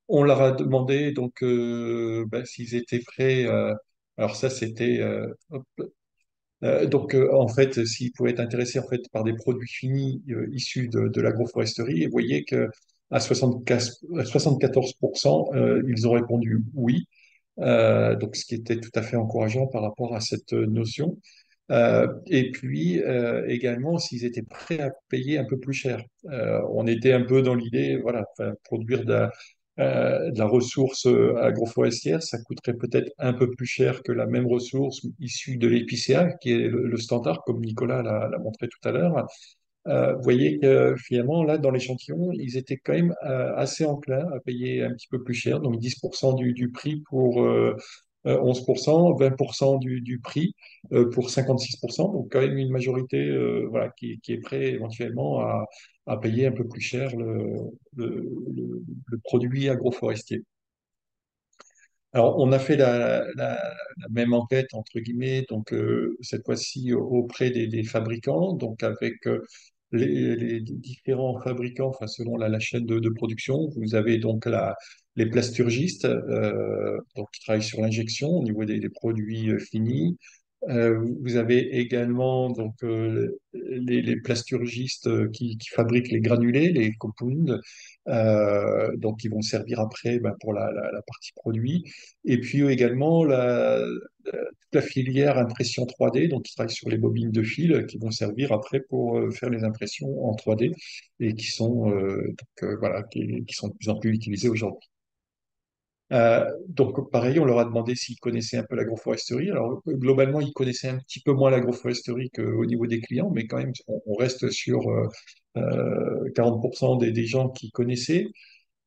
on leur a demandé donc ben, s'ils étaient prêts. Alors ça, c'était hop, En fait, s'ils pouvaient être intéressés en fait par des produits finis issus de l'agroforesterie, vous voyez que à 74%, ils ont répondu oui. Donc, ce qui était tout à fait encourageant par rapport à cette notion. Et puis également, s'ils étaient prêts à payer un peu plus cher. On était un peu dans l'idée, voilà, enfin, produire de la ressource agroforestière, ça coûterait peut-être un peu plus cher que la même ressource issue de l'épicéa, qui est le standard, comme Nicolas l'a montré tout à l'heure. Vous voyez que finalement, là, dans l'échantillon, ils étaient quand même assez enclins à payer un petit peu plus cher, donc 10% du prix pour 11%, 20% du prix pour 56%, donc quand même une majorité voilà, qui est prêt éventuellement à payer un peu plus cher le, le produit agroforestier. Alors, on a fait la même enquête, entre guillemets, donc cette fois-ci auprès des fabricants, donc avec les différents fabricants, enfin, selon la chaîne de production. Vous avez donc les plasturgistes, donc, qui travaillent sur l'injection au niveau des produits finis. Vous avez également donc les plasturgistes qui fabriquent les granulés, les compounds, donc qui vont servir après ben, pour la partie produit. Et puis également toute la filière impression 3D, donc qui travaille sur les bobines de fil, qui vont servir après pour faire les impressions en 3D et qui sont voilà qui sont de plus en plus utilisées aujourd'hui. Donc, pareil, on leur a demandé s'ils connaissaient un peu l'agroforesterie. Alors, globalement, ils connaissaient un petit peu moins l'agroforesterie qu'au niveau des clients, mais quand même, on reste sur 40% des gens qui connaissaient.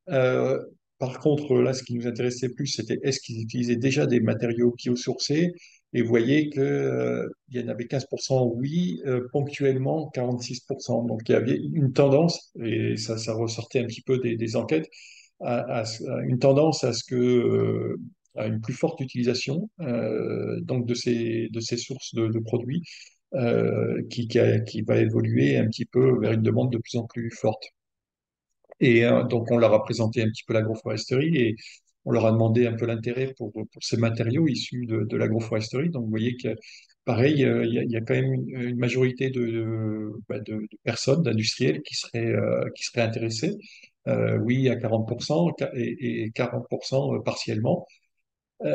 Euh, Par contre, là, ce qui nous intéressait plus, c'était est-ce qu'ils utilisaient déjà des matériaux biosourcés? Et vous voyez que, il y en avait 15% oui, ponctuellement 46%. Donc, il y avait une tendance, et ça ressortait un petit peu des enquêtes, à une tendance à ce que, à une plus forte utilisation donc de ces sources de produits qui va évoluer un petit peu vers une demande de plus en plus forte. Et donc, on leur a présenté un petit peu l'agroforesterie et on leur a demandé un peu l'intérêt pour ces matériaux issus de l'agroforesterie. Donc, vous voyez que, pareil, il y a quand même une majorité bah, de personnes, d'industriels qui seraient intéressés. Oui, à 40% et 40% partiellement,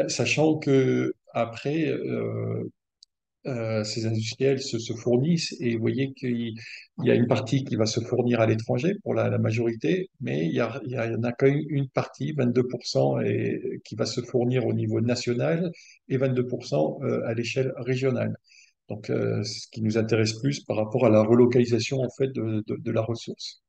sachant que après, ces industriels se fournissent et vous voyez qu'il y a une partie qui va se fournir à l'étranger pour la majorité, mais il y en a quand même une partie, 22%, qui va se fournir au niveau national et 22% à l'échelle régionale. Donc, ce qui nous intéresse plus par rapport à la relocalisation en fait de la ressource.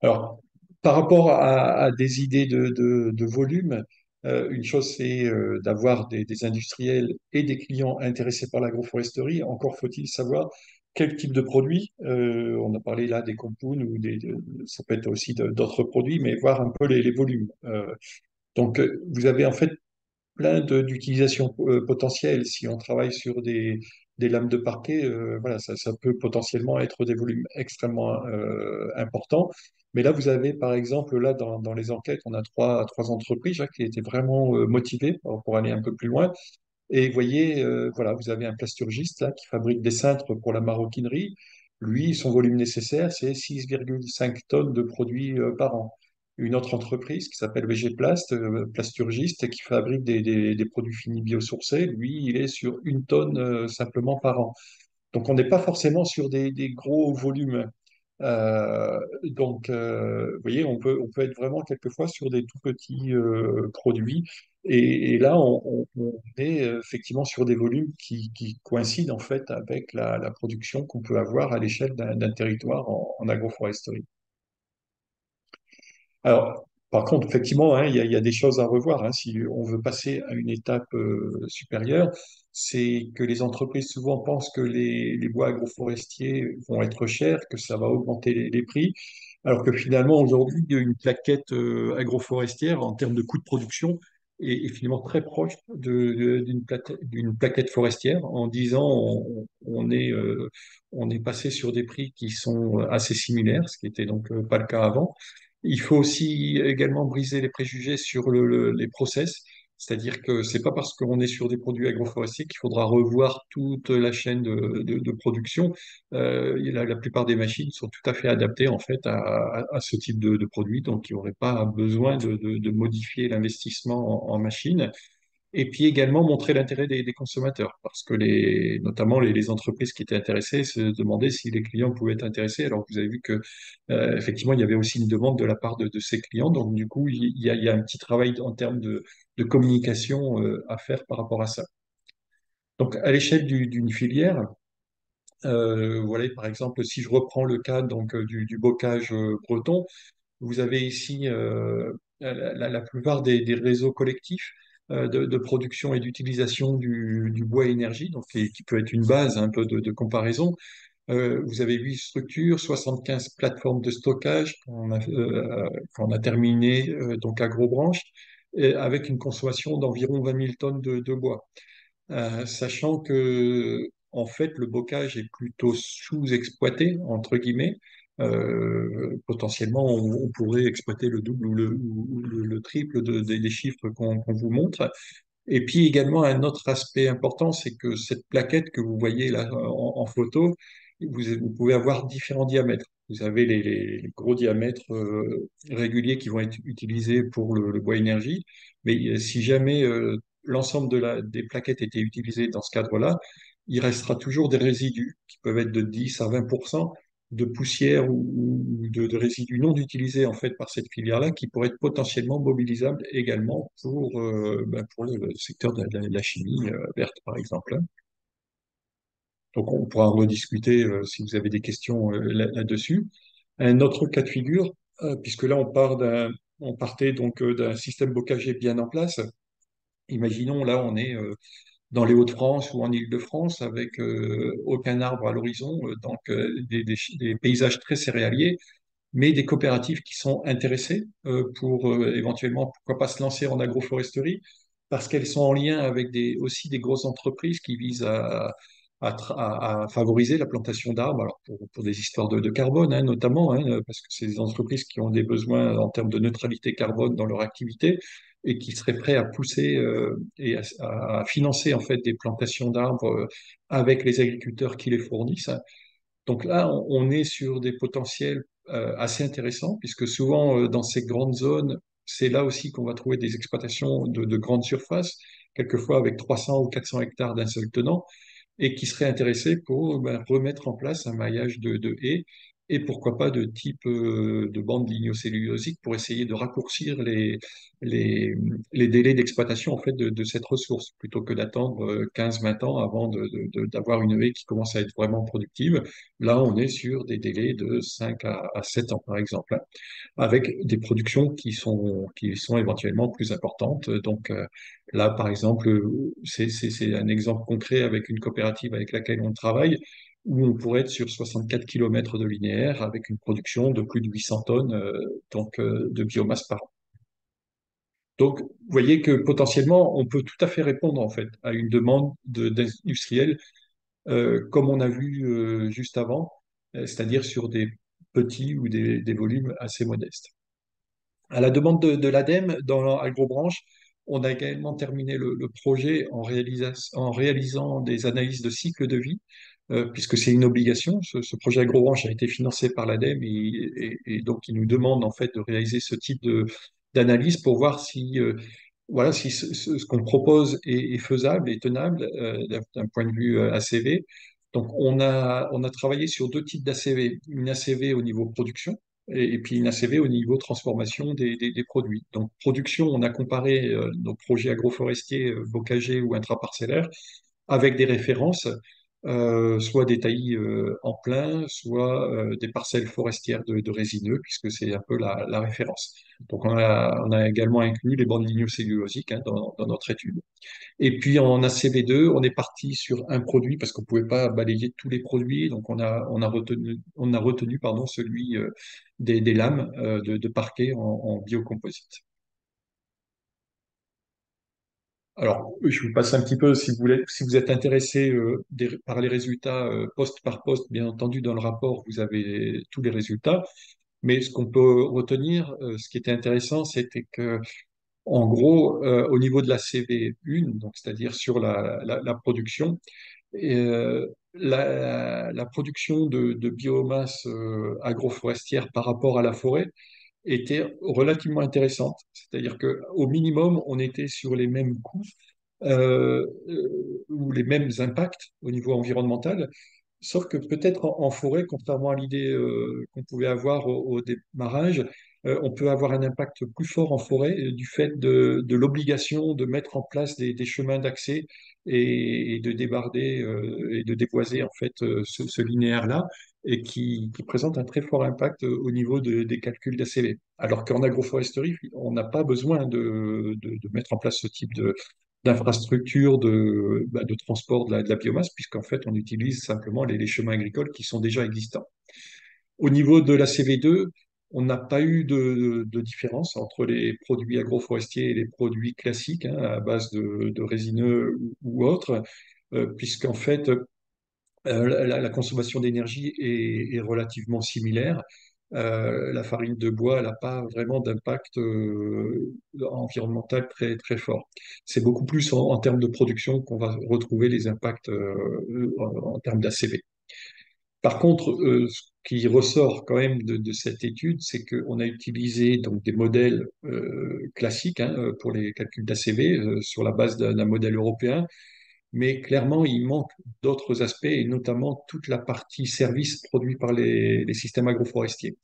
Alors, par rapport à des idées de volume, une chose c'est d'avoir des industriels et des clients intéressés par l'agroforesterie. Encore faut-il savoir quel type de produit. On a parlé là des compounds ou ça peut être aussi d'autres produits, mais voir un peu les volumes. Donc, vous avez en fait plein d'utilisations potentielles. Si on travaille sur des lames de parquet, voilà, ça peut potentiellement être des volumes extrêmement importants. Mais là, vous avez, par exemple, là, dans les enquêtes, on a trois entreprises là, qui étaient vraiment motivées pour aller un peu plus loin. Et vous voyez, voilà, vous avez un plasturgiste là, qui fabrique des cintres pour la maroquinerie. Lui, son volume nécessaire, c'est 6,5 tonnes de produits par an. Une autre entreprise qui s'appelle VG Plasturgiste, qui fabrique des produits finis biosourcés, lui, il est sur 1 tonne simplement par an. Donc, on n'est pas forcément sur des gros volumes. Vous voyez, on peut être vraiment quelquefois sur des tout petits produits. Et là, on est effectivement sur des volumes qui coïncident en fait avec la production qu'on peut avoir à l'échelle d'un territoire en agroforesterie. Alors, par contre, effectivement, hein, il y a des choses à revoir. Hein, si on veut passer à une étape supérieure, c'est que les entreprises souvent pensent que les bois agroforestiers vont être chers, que ça va augmenter les prix, alors que finalement, aujourd'hui, une plaquette agroforestière, en termes de coût de production, est finalement très proche d'une plaquette forestière. En 10 ans, on est passé sur des prix qui sont assez similaires, ce qui était donc pas le cas avant. Il faut aussi également briser les préjugés sur les process. C'est-à-dire que c'est pas parce qu'on est sur des produits agroforestiers qu'il faudra revoir toute la chaîne de production. La plupart des machines sont tout à fait adaptées en fait à ce type de produit, donc il n'y aurait pas besoin de modifier l'investissement en machines. Et puis également montrer l'intérêt des consommateurs, parce que notamment les entreprises qui étaient intéressées se demandaient si les clients pouvaient être intéressés. Alors vous avez vu que effectivement il y avait aussi une demande de la part de ces clients. Donc du coup il y a un petit travail en termes de communication à faire par rapport à ça. Donc à l'échelle d'une filière, voilà par exemple si je reprends le cas donc du bocage breton. Vous avez ici la plupart des réseaux collectifs de production et d'utilisation du bois énergie, donc qui peut être une base un peu de comparaison. Vous avez 8 structures, 75 plateformes de stockage qu'on a terminé donc à gros branches, et avec une consommation d'environ 20 000 tonnes de bois. Sachant que en fait le bocage est plutôt sous-exploité entre guillemets. Potentiellement on pourrait exploiter le double ou le triple des chiffres qu'on vous montre. Et puis également un autre aspect important, c'est que cette plaquette que vous voyez là en photo, vous pouvez avoir différents diamètres. Vous avez les gros diamètres réguliers qui vont être utilisés pour le bois énergie, mais si jamais l'ensemble des plaquettes était utilisé dans ce cadre-là, il restera toujours des résidus qui peuvent être de 10 à 20% de poussière ou de résidus non utilisés en fait par cette filière-là qui pourraient être potentiellement mobilisables également pour le secteur de la chimie verte par exemple. Donc on pourra en rediscuter si vous avez des questions là-dessus. Un autre cas de figure, puisque là on partait donc d'un système bocager bien en place. Imaginons là on est dans les Hauts-de-France ou en Île-de-France avec aucun arbre à l'horizon, donc des paysages très céréaliers, mais des coopératives qui sont intéressées pour éventuellement, pourquoi pas se lancer en agroforesterie, parce qu'elles sont en lien avec aussi des grosses entreprises qui visent à favoriser la plantation d'arbres, alors pour des histoires de carbone notamment, parce que c'est des entreprises qui ont des besoins en termes de neutralité carbone dans leur activité et qui seraient prêts à pousser et à financer en fait des plantations d'arbres avec les agriculteurs qui les fournissent. Donc là, on est sur des potentiels assez intéressants, puisque souvent dans ces grandes zones, c'est là aussi qu'on va trouver des exploitations de grandes surfaces, quelquefois avec 300 ou 400 hectares d'un seul tenant, et qui seraient intéressés pour remettre en place un maillage de haies et pourquoi pas de type de bande lignocellulosique pour essayer de raccourcir les, les délais d'exploitation en fait de cette ressource plutôt que d'attendre 15-20 ans avant d'avoir une haie qui commence à être vraiment productive. Là, on est sur des délais de 5 à 7 ans par exemple, hein, avec des productions qui sont éventuellement plus importantes. Donc là, par exemple, c'est un exemple concret avec une coopérative avec laquelle on travaille, où on pourrait être sur 64 kilomètres de linéaire avec une production de plus de 800 tonnes de biomasse par an. Donc, vous voyez que potentiellement, on peut tout à fait répondre en fait à une demande d'industriels, comme on a vu juste avant, c'est-à-dire sur des petits ou des volumes assez modestes. À la demande de l'ADEME, dans l'agro-branche, on a également terminé le projet en réalisant des analyses de cycle de vie, puisque c'est une obligation. Ce projet agro-branche a été financé par l'ADEME et donc il nous demande en fait de réaliser ce type d'analyse pour voir si, voilà, si ce qu'on propose est faisable et tenable d'un point de vue ACV. Donc on a travaillé sur deux types d'ACV, une ACV au niveau production et puis une ACV au niveau transformation des produits. Donc, production, on a comparé nos projets agroforestiers, bocagers ou intraparcellaires avec des références, soit des taillis en plein, soit des parcelles forestières de résineux, puisque c'est un peu la référence. Donc, on a également inclus les bandes lignocellulosiques dans notre étude. Et puis en ACV2, on est parti sur un produit parce qu'on ne pouvait pas balayer tous les produits. Donc on a retenu pardon, celui des lames de parquet en biocomposite. Alors, je vous passe un petit peu, si vous voulez, si vous êtes intéressé par les résultats poste par poste, bien entendu, dans le rapport, vous avez tous les résultats. Mais ce qu'on peut retenir, ce qui était intéressant, c'était que En gros, au niveau de la CV1, donc c'est-à-dire sur la production, la production de biomasse agroforestière par rapport à la forêt était relativement intéressante. C'est-à-dire qu'au minimum, on était sur les mêmes coûts ou les mêmes impacts au niveau environnemental. Sauf que peut-être en forêt, contrairement à l'idée qu'on pouvait avoir au démarrage, on peut avoir un impact plus fort en forêt du fait de l'obligation de mettre en place des chemins d'accès et de débarder et de déboiser en fait ce linéaire-là et qui présente un très fort impact au niveau des calculs d'ACV. Alors qu'en agroforesterie, on n'a pas besoin de mettre en place ce type d'infrastructures de transport de la biomasse, puisqu'en fait, on utilise simplement les chemins agricoles qui sont déjà existants. Au niveau de la CV2, on n'a pas eu de différence entre les produits agroforestiers et les produits classiques hein, à base de résineux ou autres, puisqu'en fait, la consommation d'énergie est relativement similaire. La farine de bois, elle n'a pas vraiment d'impact environnemental très, très fort. C'est beaucoup plus en termes de production qu'on va retrouver les impacts en termes d'ACV. Par contre, ce qui ressort quand même de cette étude, c'est qu'on a utilisé donc des modèles classiques hein, pour les calculs d'ACV sur la base d'un modèle européen, mais clairement, il manque d'autres aspects, et notamment toute la partie service produit par les systèmes agroforestiers.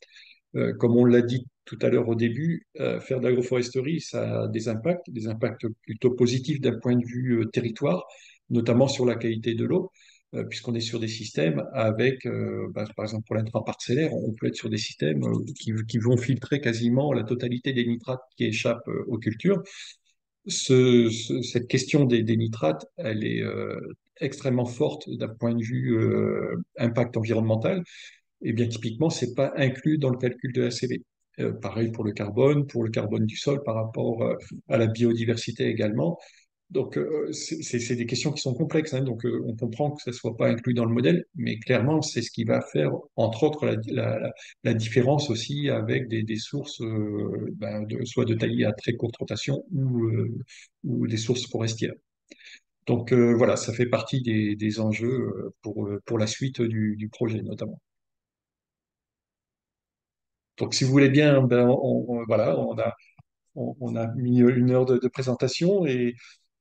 Comme on l'a dit tout à l'heure au début, faire de l'agroforesterie, ça a des impacts plutôt positifs d'un point de vue territoire, notamment sur la qualité de l'eau, puisqu'on est sur des systèmes avec, par exemple pour l'intraparcellaire, on peut être sur des systèmes qui vont filtrer quasiment la totalité des nitrates qui échappent aux cultures. Cette question des nitrates, elle est extrêmement forte d'un point de vue impact environnemental. Et bien typiquement, c'est pas inclus dans le calcul de la CV. Pareil pour le carbone du sol par rapport à la biodiversité également. Donc, c'est des questions qui sont complexes, hein. Donc, on comprend que ça ne soit pas inclus dans le modèle, mais clairement, c'est ce qui va faire, entre autres, la différence aussi avec des sources, soit de taillis à très courte rotation ou des sources forestières. Donc, voilà, ça fait partie des enjeux pour la suite du projet, notamment. Donc, si vous voulez bien, ben, voilà, on a mis 1 heure de présentation et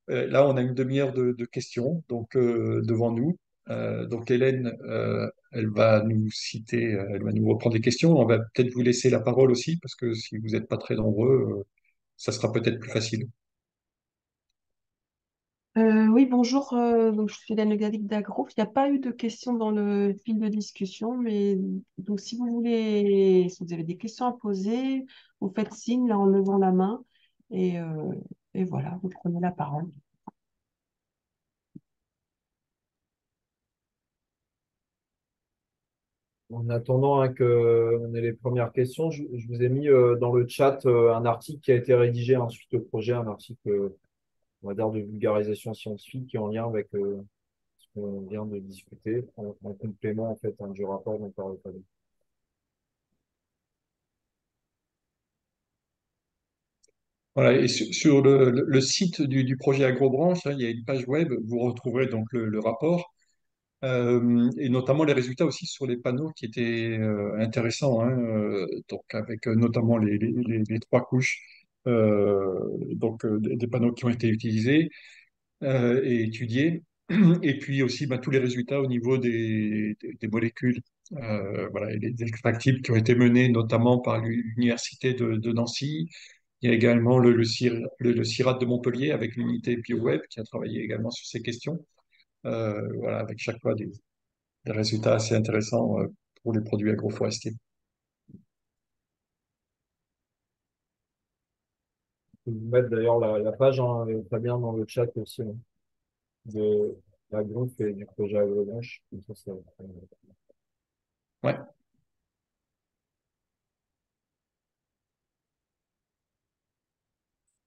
là, on a une demi-heure de questions donc, devant nous. Donc Hélène, elle va nous citer, elle va nous reprendre les questions. On va peut-être vous laisser la parole aussi parce que si vous n'êtes pas très nombreux, ça sera peut-être plus facile. Oui, bonjour. Donc, je suis Hélène Le Gallic d'Agro. Il n'y a pas eu de questions dans le fil de discussion, mais donc si vous voulez, si vous avez des questions à poser, vous faites signe là en levant la main et, euh, et voilà, vous prenez la parole. En attendant hein, que on ait les premières questions, je vous ai mis dans le chat un article qui a été rédigé ensuite au projet, un article, on va dire, de vulgarisation scientifique qui est en lien avec ce qu'on vient de discuter, en complément en fait hein, du rapport dont parle Fabien. Voilà, et sur le site du projet AgroBranche, hein, il y a une page web, vous retrouverez donc le rapport. Et notamment les résultats aussi sur les panneaux qui étaient intéressants, hein, donc avec notamment les 3 couches, donc des panneaux qui ont été utilisés et étudiés, et puis aussi bah, tous les résultats au niveau des molécules, voilà, et des extractibles qui ont été menés notamment par l'université de Nancy. Il y a également le CIRAD de Montpellier avec l'unité BioWeb qui a travaillé également sur ces questions. Voilà, avec chaque fois des résultats assez intéressants pour les produits agroforestiers. Je vais vous mettre d'ailleurs la page hein, Fabien dans le chat aussi hein, de la groupe et du projet AgroBranche. Comme Ouais.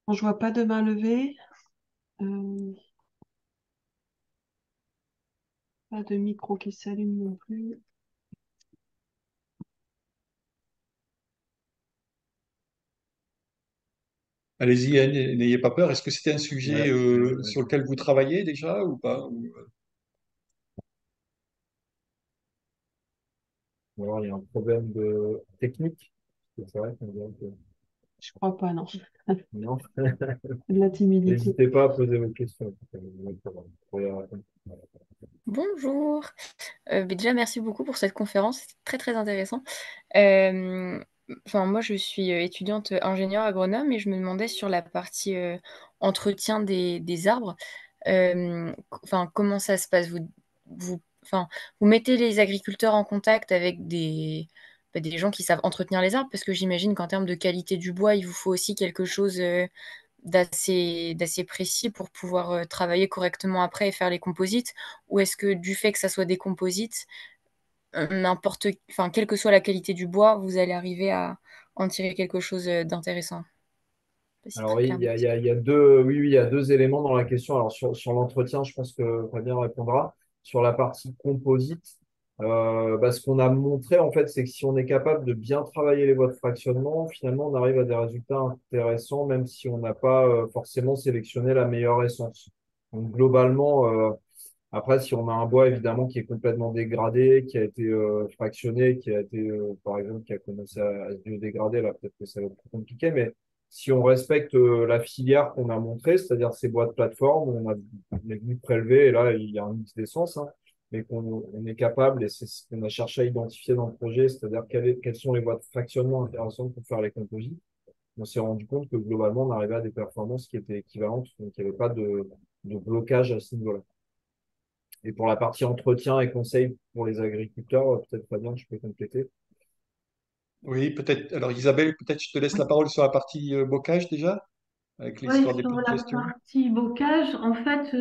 Bon, je vois pas de main levée, pas de micro qui s'allume non plus. Allez-y, hein, n'ayez pas peur. Est-ce que c'était un sujet Ouais, sur lequel vous travaillez déjà ou pas? alors, il y a un problème de technique. C'est vrai qu'on dirait que Je crois pas, non. non. De la timidité. N'hésitez pas à poser vos questions. Pour y répondre. Bonjour. Déjà, merci beaucoup pour cette conférence. C'était très, très intéressant. Euh, Enfin, moi, je suis étudiante ingénieure agronome et je me demandais sur la partie entretien des arbres, enfin, comment ça se passe? Enfin, vous mettez les agriculteurs en contact avec des gens qui savent entretenir les arbres, parce que j'imagine qu'en termes de qualité du bois, il vous faut aussi quelque chose d'assez précis pour pouvoir travailler correctement après et faire les composites? Ou est-ce que du fait que ça soit des composites, enfin, quelle que soit la qualité du bois, vous allez arriver à en tirer quelque chose d'intéressant? Je sais pas si c'est Alors très oui, clair, mais il y a deux, oui, oui, il y a deux éléments dans la question. Alors sur l'entretien, je pense que Fabien répondra. Sur la partie composite, ce qu'on a montré en fait, c'est que si on est capable de bien travailler les voies de fractionnement, finalement, on arrive à des résultats intéressants, même si on n'a pas forcément sélectionné la meilleure essence. Donc globalement, après, si on a un bois évidemment qui est complètement dégradé, qui a été fractionné, qui a été, par exemple, qui a commencé à se biodégrader, là, peut-être que ça va être plus compliqué, mais si on respecte la filière qu'on a montrée, c'est-à-dire ces bois de plateforme, on est venu prélever, et là, il y a un mix d'essence, hein, mais on est capable, et c'est ce qu'on a cherché à identifier dans le projet, c'est-à-dire quelles sont les voies de fractionnement intéressantes pour faire les composites. On s'est rendu compte que globalement, on arrivait à des performances qui étaient équivalentes, donc il n'y avait pas de blocage à ce niveau-là. Et pour la partie entretien et conseil pour les agriculteurs, peut-être Fabien, tu peux compléter. Oui, peut-être. Alors Isabelle, peut-être je te laisse la parole sur la partie bocage déjà, avec Oui, l'histoire des sur plans de la gestion. partie bocage, en fait,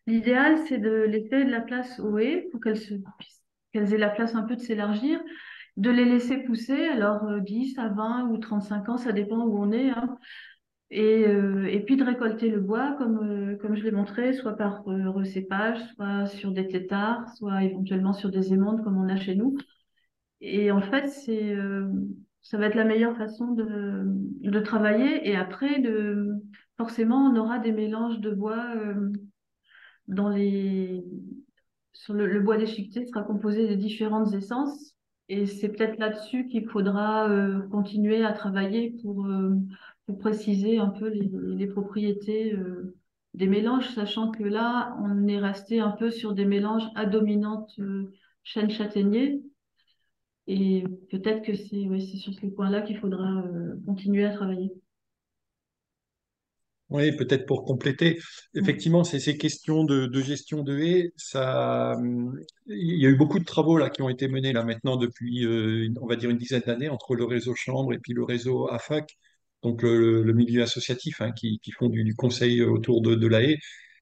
l'idéal, c'est de laisser de la place aux haies pour qu'elles aient la place un peu de s'élargir, de les laisser pousser, alors 10 à 20 ou 35 ans, ça dépend où on est, hein. Et puis de récolter le bois, comme je l'ai montré, soit par recépage, soit sur des têtards, soit éventuellement sur des émondes comme on a chez nous. Et en fait, ça va être la meilleure façon de travailler. Et après, forcément, on aura des mélanges de bois dans les, le bois déchiqueté sera composé de différentes essences. Et c'est peut-être là-dessus qu'il faudra continuer à travailler pour préciser un peu les propriétés des mélanges, sachant que là, on est resté un peu sur des mélanges à dominante chêne châtaignier. Et peut-être que c'est sur ce point-là qu'il faudra continuer à travailler. Oui, peut-être pour compléter, Mm. effectivement, ces questions de gestion de haies, il y a eu beaucoup de travaux là qui ont été menés là maintenant depuis, on va dire une dizaine d'années entre le réseau Chambre et puis le réseau AFAC, donc le milieu associatif hein, qui font du conseil autour de la haie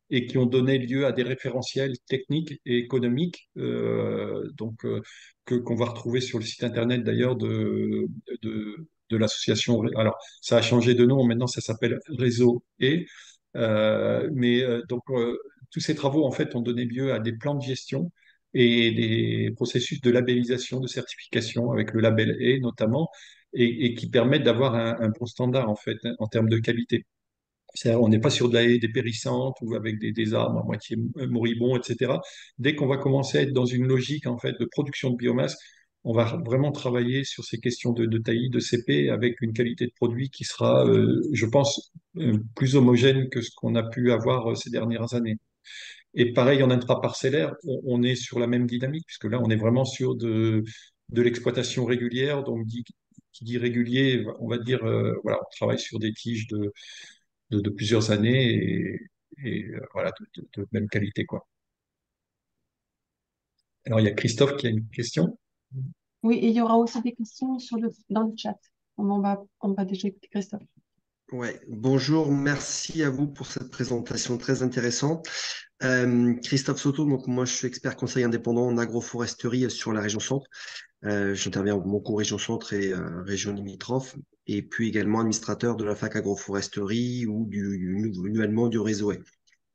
et qui ont donné lieu à des référentiels techniques et économiques, qu'on va retrouver sur le site internet d'ailleurs de l'association. Alors, ça a changé de nom, maintenant ça s'appelle Réseau et. Tous ces travaux en fait ont donné lieu à des plans de gestion et des processus de labellisation, de certification avec le label E notamment, et qui permettent d'avoir un bon standard en fait hein, en termes de qualité. On n'est pas sur de la haie dépérissante ou avec des arbres à moitié moribonds, etc. Dès qu'on va commencer à être dans une logique en fait de production de biomasse, on va vraiment travailler sur ces questions de taillis, de CP, avec une qualité de produit qui sera, je pense, plus homogène que ce qu'on a pu avoir ces dernières années. Et pareil, en intraparcellaire, on est sur la même dynamique, puisque là, on est vraiment sur de l'exploitation régulière. Donc, qui dit régulier, on va dire, voilà, on travaille sur des tiges de plusieurs années voilà, de même qualité, quoi. Alors, il y a Christophe qui a une question. Oui, et il y aura aussi des questions dans le chat. On va déjà écouter Christophe. Ouais, bonjour, merci à vous pour cette présentation très intéressante. Christophe Soto, donc moi je suis expert conseil indépendant en agroforesterie sur la région centre. J'interviens au Monco région centre et région limitrophe, et puis également administrateur de la fac agroforesterie ou annuellement du réseau.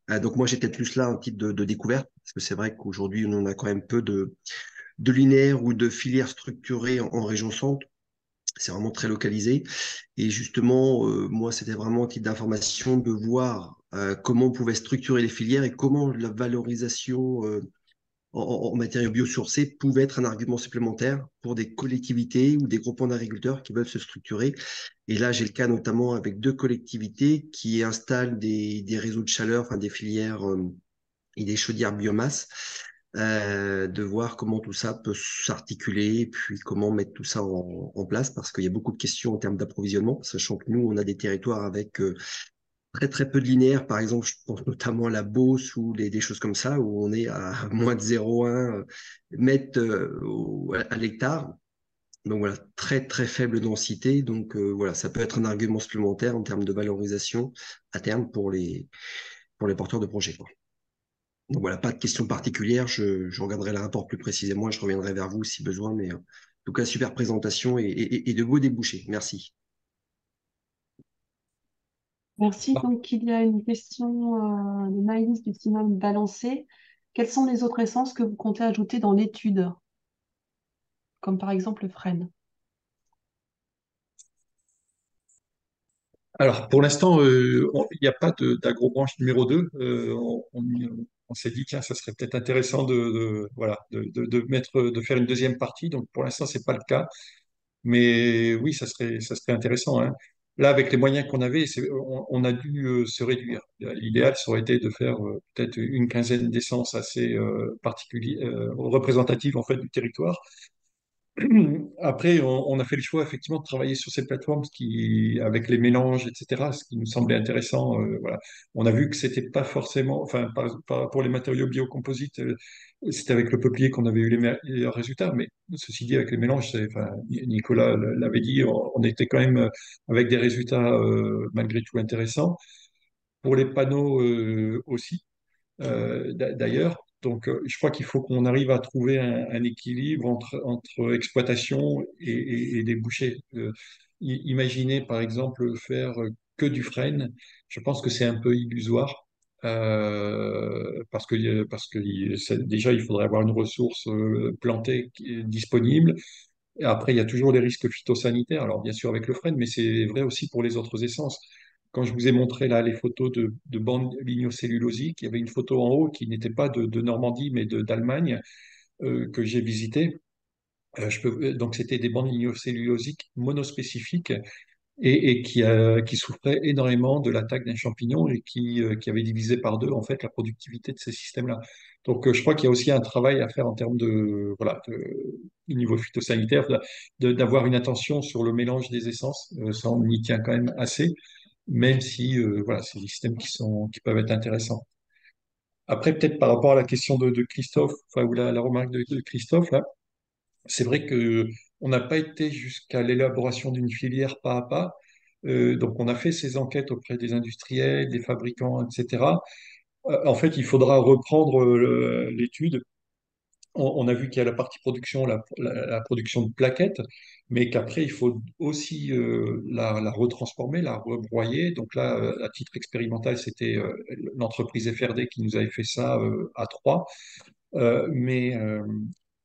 Donc moi j'étais plus là un titre de découverte, parce que c'est vrai qu'aujourd'hui on a quand même peu de linéaires ou de filières structurées en région centre. C'est vraiment très localisé. Et justement, moi, c'était vraiment un titre d'information de voir comment on pouvait structurer les filières et comment la valorisation en matériaux biosourcés pouvait être un argument supplémentaire pour des collectivités ou des groupements d'agriculteurs qui veulent se structurer. Et là, j'ai le cas notamment avec deux collectivités qui installent des réseaux de chaleur, enfin des filières et des chaudières biomasse, de voir comment tout ça peut s'articuler, puis comment mettre tout ça en place, parce qu'il y a beaucoup de questions en termes d'approvisionnement, sachant que nous, on a des territoires avec très très peu de linéaire. Par exemple, je pense notamment à la Beauce ou des choses comme ça, où on est à moins de 0,1 mètre à l'hectare. Donc voilà, très très faible densité. Donc voilà, ça peut être un argument supplémentaire en termes de valorisation à terme pour les porteurs de projets, quoi. Donc voilà, pas de questions particulières. Je regarderai le rapport plus précisément et je reviendrai vers vous si besoin. Mais en tout cas, super présentation et de beaux débouchés. Merci. Merci. Ah, Donc, il y a une question de Maïs du Simone Balancé. Quelles sont les autres essences que vous comptez ajouter dans l'étude, comme par exemple le frêne? alors, pour l'instant, il n'y a pas d'agro-branche numéro 2. On s'est dit, tiens, ça serait peut-être intéressant voilà, de mettre, de faire une deuxième partie. Donc, pour l'instant, c'est pas le cas. Mais oui, ça serait intéressant, hein. Là, avec les moyens qu'on avait, on a dû se réduire. L'idéal, ça aurait été de faire peut-être une quinzaine d'essences assez particulières, représentatives en fait du territoire. Après, on a fait le choix effectivement de travailler sur cette plateforme, avec les mélanges, etc., ce qui nous semblait intéressant. Voilà. On a vu que c'était pas forcément, enfin, pour les matériaux biocomposites, c'était avec le peuplier qu'on avait eu les meilleurs résultats. Mais ceci dit, avec les mélanges, enfin, Nicolas l'avait dit, on était quand même avec des résultats malgré tout intéressants. Pour les panneaux aussi d'ailleurs. Donc, je crois qu'il faut qu'on arrive à trouver un équilibre entre exploitation et débouchés. Imaginez, par exemple, faire que du frêne. Je pense que c'est un peu illusoire. Parce que déjà, il faudrait avoir une ressource plantée qui est disponible. Et après, il y a toujours les risques phytosanitaires. Alors, bien sûr, avec le frêne, mais c'est vrai aussi pour les autres essences. Quand je vous ai montré là les photos de bandes lignocellulosiques, il y avait une photo en haut qui n'était pas de Normandie, mais d'Allemagne, que j'ai visité. Donc, c'était des bandes lignocellulosiques monospécifiques qui souffraient énormément de l'attaque d'un champignon et qui avait divisé par deux en fait la productivité de ces systèmes-là. Donc je crois qu'il y a aussi un travail à faire en termes de voilà au niveau phytosanitaire, d'avoir une attention sur le mélange des essences. Ça, on y tient quand même assez, même si voilà, c'est des systèmes qui peuvent être intéressants. Après, peut-être par rapport à la question de Christophe, enfin, ou la remarque de Christophe, là, c'est vrai que on n'a pas été jusqu'à l'élaboration d'une filière pas à pas. Donc, on a fait ces enquêtes auprès des industriels, des fabricants, etc. En fait, il faudra reprendre l'étude. On a vu qu'il y a la partie production, la production de plaquettes, mais qu'après, il faut aussi la retransformer, la rebroyer. Donc là, à titre expérimental, c'était l'entreprise FRD qui nous avait fait ça à Troyes. Euh, mais, euh,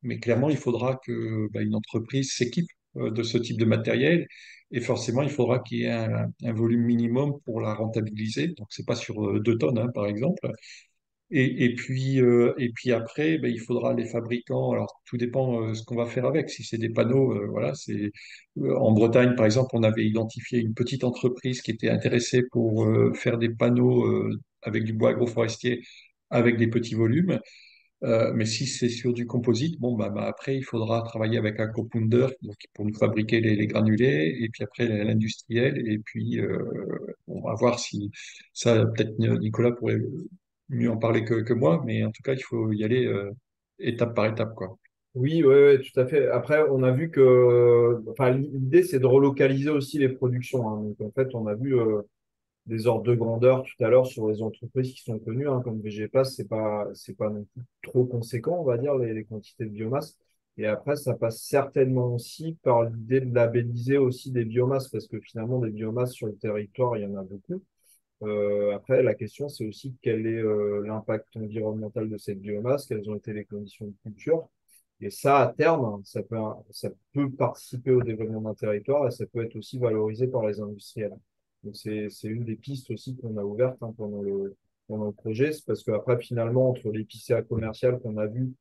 mais clairement, il faudra que une entreprise s'équipe de ce type de matériel. Et forcément, il faudra qu'il y ait un volume minimum pour la rentabiliser. Donc, c'est pas sur 2 tonnes, hein, par exemple. Et puis après, il faudra les fabricants. Alors, tout dépend ce qu'on va faire avec. Si c'est des panneaux, voilà, en Bretagne, par exemple, on avait identifié une petite entreprise qui était intéressée pour faire des panneaux avec du bois agroforestier avec des petits volumes. Mais si c'est sur du composite, bon, après, il faudra travailler avec un copounder donc, pour nous fabriquer les granulés, et puis après l'industriel, et puis on va voir si ça, peut-être Nicolas pourrait mieux en parler que moi, mais en tout cas, il faut y aller étape par étape, quoi. Oui, ouais, ouais, tout à fait. Après, on a vu que, enfin, l'idée, c'est de relocaliser aussi les productions, hein. Donc, en fait, on a vu des ordres de grandeur tout à l'heure sur les entreprises qui sont connues, hein, comme VGPass, c'est pas non plus trop conséquent, on va dire, les quantités de biomasse. Et après, ça passe certainement aussi par l'idée de labelliser aussi des biomasses, parce que finalement, des biomasses sur le territoire, il y en a beaucoup. Après, la question, c'est aussi quel est l'impact environnemental de cette biomasse, quelles ont été les conditions de culture. Et ça, à terme, ça peut participer au développement d'un territoire et ça peut être aussi valorisé par les industriels. Donc, c'est une des pistes aussi qu'on a ouvertes hein, pendant le projet. C'est parce qu'après, finalement, entre l'épicéa commercial qu'on a vu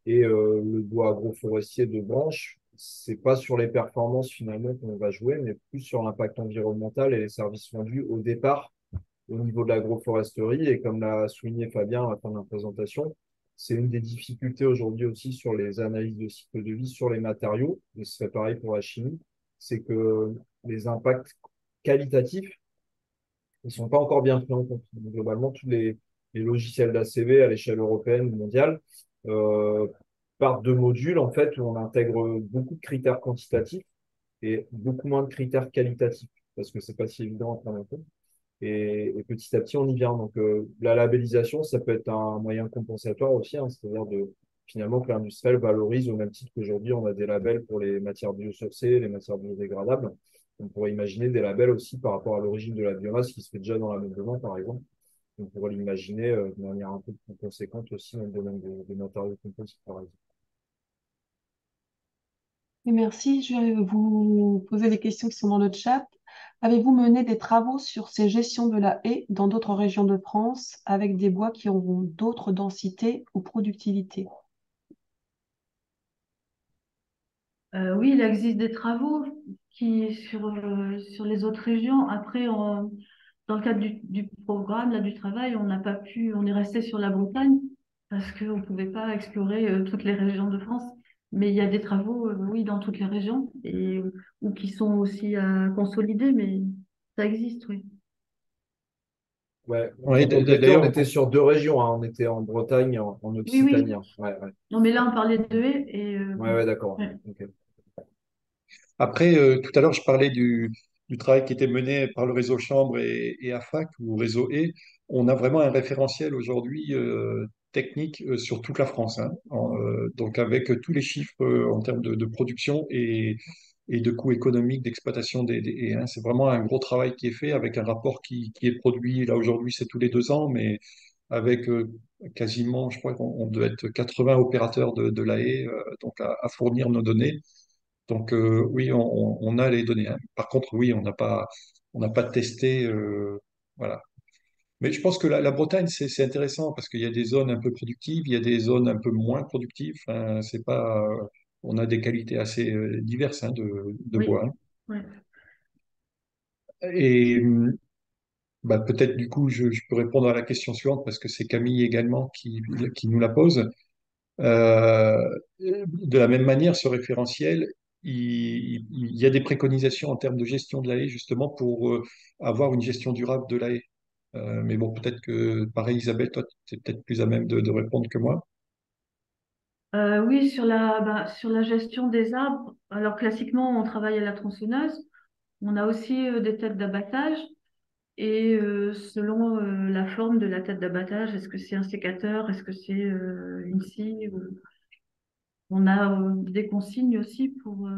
et le bois agroforestier de branche, c'est pas sur les performances finalement qu'on va jouer, mais plus sur l'impact environnemental et les services rendus au départ au niveau de l'agroforesterie. Et comme l'a souligné Fabien à la fin de la présentation, c'est une des difficultés aujourd'hui aussi sur les analyses de cycle de vie sur les matériaux, et ce serait pareil pour la chimie, c'est que les impacts qualitatifs, ils sont pas encore bien pris en compte. Donc, globalement, tous les logiciels d'ACV à l'échelle européenne ou mondiale euh, partent de modules en fait où on intègre beaucoup de critères quantitatifs et beaucoup moins de critères qualitatifs parce que c'est pas si évident à prendre en compte. Et petit à petit, on y vient. Donc, la labellisation, ça peut être un moyen compensatoire aussi, hein, c'est-à-dire de finalement que l'industriel valorise au même titre qu'aujourd'hui, on a des labels pour les matières biosourcées, les matières biodégradables. On pourrait imaginer des labels aussi par rapport à l'origine de la biomasse qui se fait déjà dans l'ameublement, par exemple. On pourrait l'imaginer de manière un peu plus conséquente aussi dans le domaine des matériaux composites, par exemple. Et merci. Je vais vous poser des questions qui sont dans le chat. Avez-vous mené des travaux sur ces gestions de la haie dans d'autres régions de France avec des bois qui auront d'autres densités ou productivités? Oui, il existe des travaux sur les autres régions. Après, dans le cadre du programme, là, du travail, on n'a pas pu, on est resté sur la Bretagne parce qu'on ne pouvait pas explorer toutes les régions de France. Mais il y a des travaux, oui, dans toutes les régions ou qui sont aussi à consolider, mais ça existe, oui. Ouais, pour Oui, compléter, on d'ailleurs, était sur deux régions, hein. On était en Bretagne et en Oui, Occitanie, oui. hein. Ouais, ouais. Non, mais là, on parlait de haies et Ouais, ouais, d'accord. ouais. Ok. après, tout à l'heure, je parlais du travail qui était mené par le réseau Chambre et AFAC ou réseau E. On a vraiment un référentiel aujourd'hui technique sur toute la France, hein. Donc avec tous les chiffres en termes de production et de coûts économiques d'exploitation des haies, hein. C'est vraiment un gros travail qui est fait avec un rapport qui est produit, là aujourd'hui c'est tous les 2 ans, mais avec quasiment, je crois qu'on doit être 80 opérateurs de la haie donc à fournir nos données. Donc oui, on a les données, hein. Par contre, oui, on n'a pas testé, voilà. Mais je pense que la Bretagne, c'est intéressant parce qu'il y a des zones un peu productives, il y a des zones un peu moins productives. Enfin, c'est pas, on a des qualités assez diverses hein, de Oui. bois, hein. Ouais. Et bah, peut-être du coup, je peux répondre à la question suivante parce que c'est Camille également qui nous la pose. Euh, de la même manière, ce référentiel, il y a des préconisations en termes de gestion de la haie, justement, pour avoir une gestion durable de la haie. Mais bon, peut-être que, pareil, Isabelle, toi, tu es peut-être plus à même de répondre que moi. Oui, sur la gestion des arbres. Alors, classiquement, on travaille à la tronçonneuse. On a aussi des têtes d'abattage. Et selon la forme de la tête d'abattage, est-ce que c'est un sécateur, est-ce que c'est une scie on a des consignes aussi pour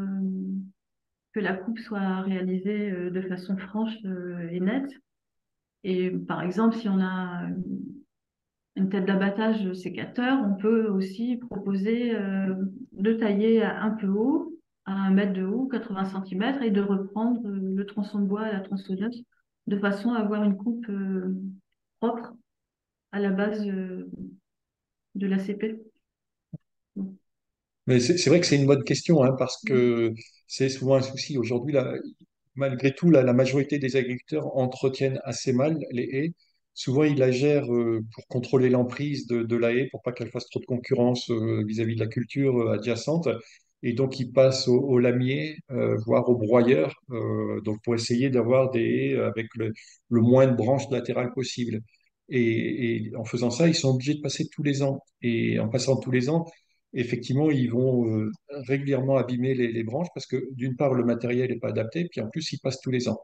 que la coupe soit réalisée de façon franche et nette. Et par exemple, si on a une tête d'abattage sécateur, on peut aussi proposer de tailler à un peu haut, à 1 mètre de haut, 80 centimètres, et de reprendre le tronçon de bois à la tronçonneuse de façon à avoir une coupe propre à la base de la CP. Mais c'est vrai que c'est une bonne question, hein, parce que c'est souvent un souci. Aujourd'hui, là, malgré tout, la majorité des agriculteurs entretiennent assez mal les haies. Souvent, ils la gèrent pour contrôler l'emprise de la haie, pour pas qu'elle fasse trop de concurrence vis-à-vis de la culture adjacente. Et donc, ils passent au lamier, voire au broyeur, donc pour essayer d'avoir des haies avec le moins de branches latérales possible. Et en faisant ça, ils sont obligés de passer tous les ans. Et en passant tous les ans, effectivement, ils vont régulièrement abîmer les branches parce que d'une part, le matériel n'est pas adapté, puis en plus, ils passent tous les ans.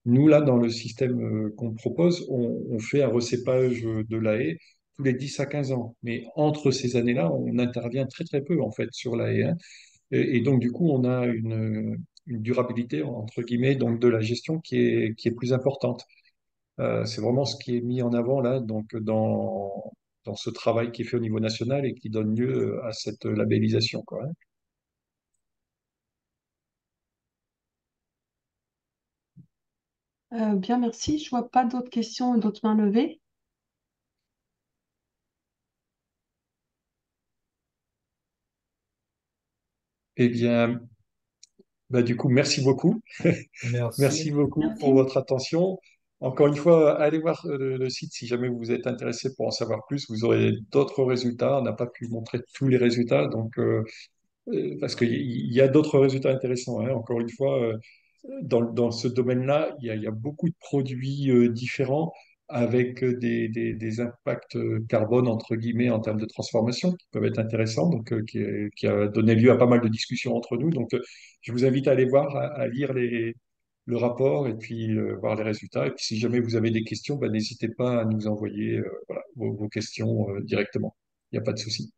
Nous, là, dans le système qu'on propose, on fait un recépage de la haie tous les 10 à 15 ans. Mais entre ces années-là, on intervient très très peu en fait sur la haie, hein. Et donc, du coup, on a une durabilité, entre guillemets, donc de la gestion qui est plus importante. C'est vraiment ce qui est mis en avant là, donc dans ce travail qui est fait au niveau national et qui donne lieu à cette labellisation, quoi, hein. Bien, merci. Je vois pas d'autres questions, d'autres mains levées. Eh bien, bah, du coup, merci beaucoup. Merci Merci. beaucoup pour Merci. votre attention. Encore une fois, allez voir le site si jamais vous êtes intéressé pour en savoir plus. Vous aurez d'autres résultats. On n'a pas pu montrer tous les résultats, donc parce qu'il y a d'autres résultats intéressants, hein. Encore une fois, dans ce domaine-là, il y a beaucoup de produits différents avec des impacts carbone, entre guillemets, en termes de transformation qui peuvent être intéressants, donc qui a donné lieu à pas mal de discussions entre nous. Donc, je vous invite à aller voir, à lire le rapport et puis voir les résultats. Et puis, si jamais vous avez des questions, ben, n'hésitez pas à nous envoyer voilà, vos questions directement. Il n'y a pas de souci.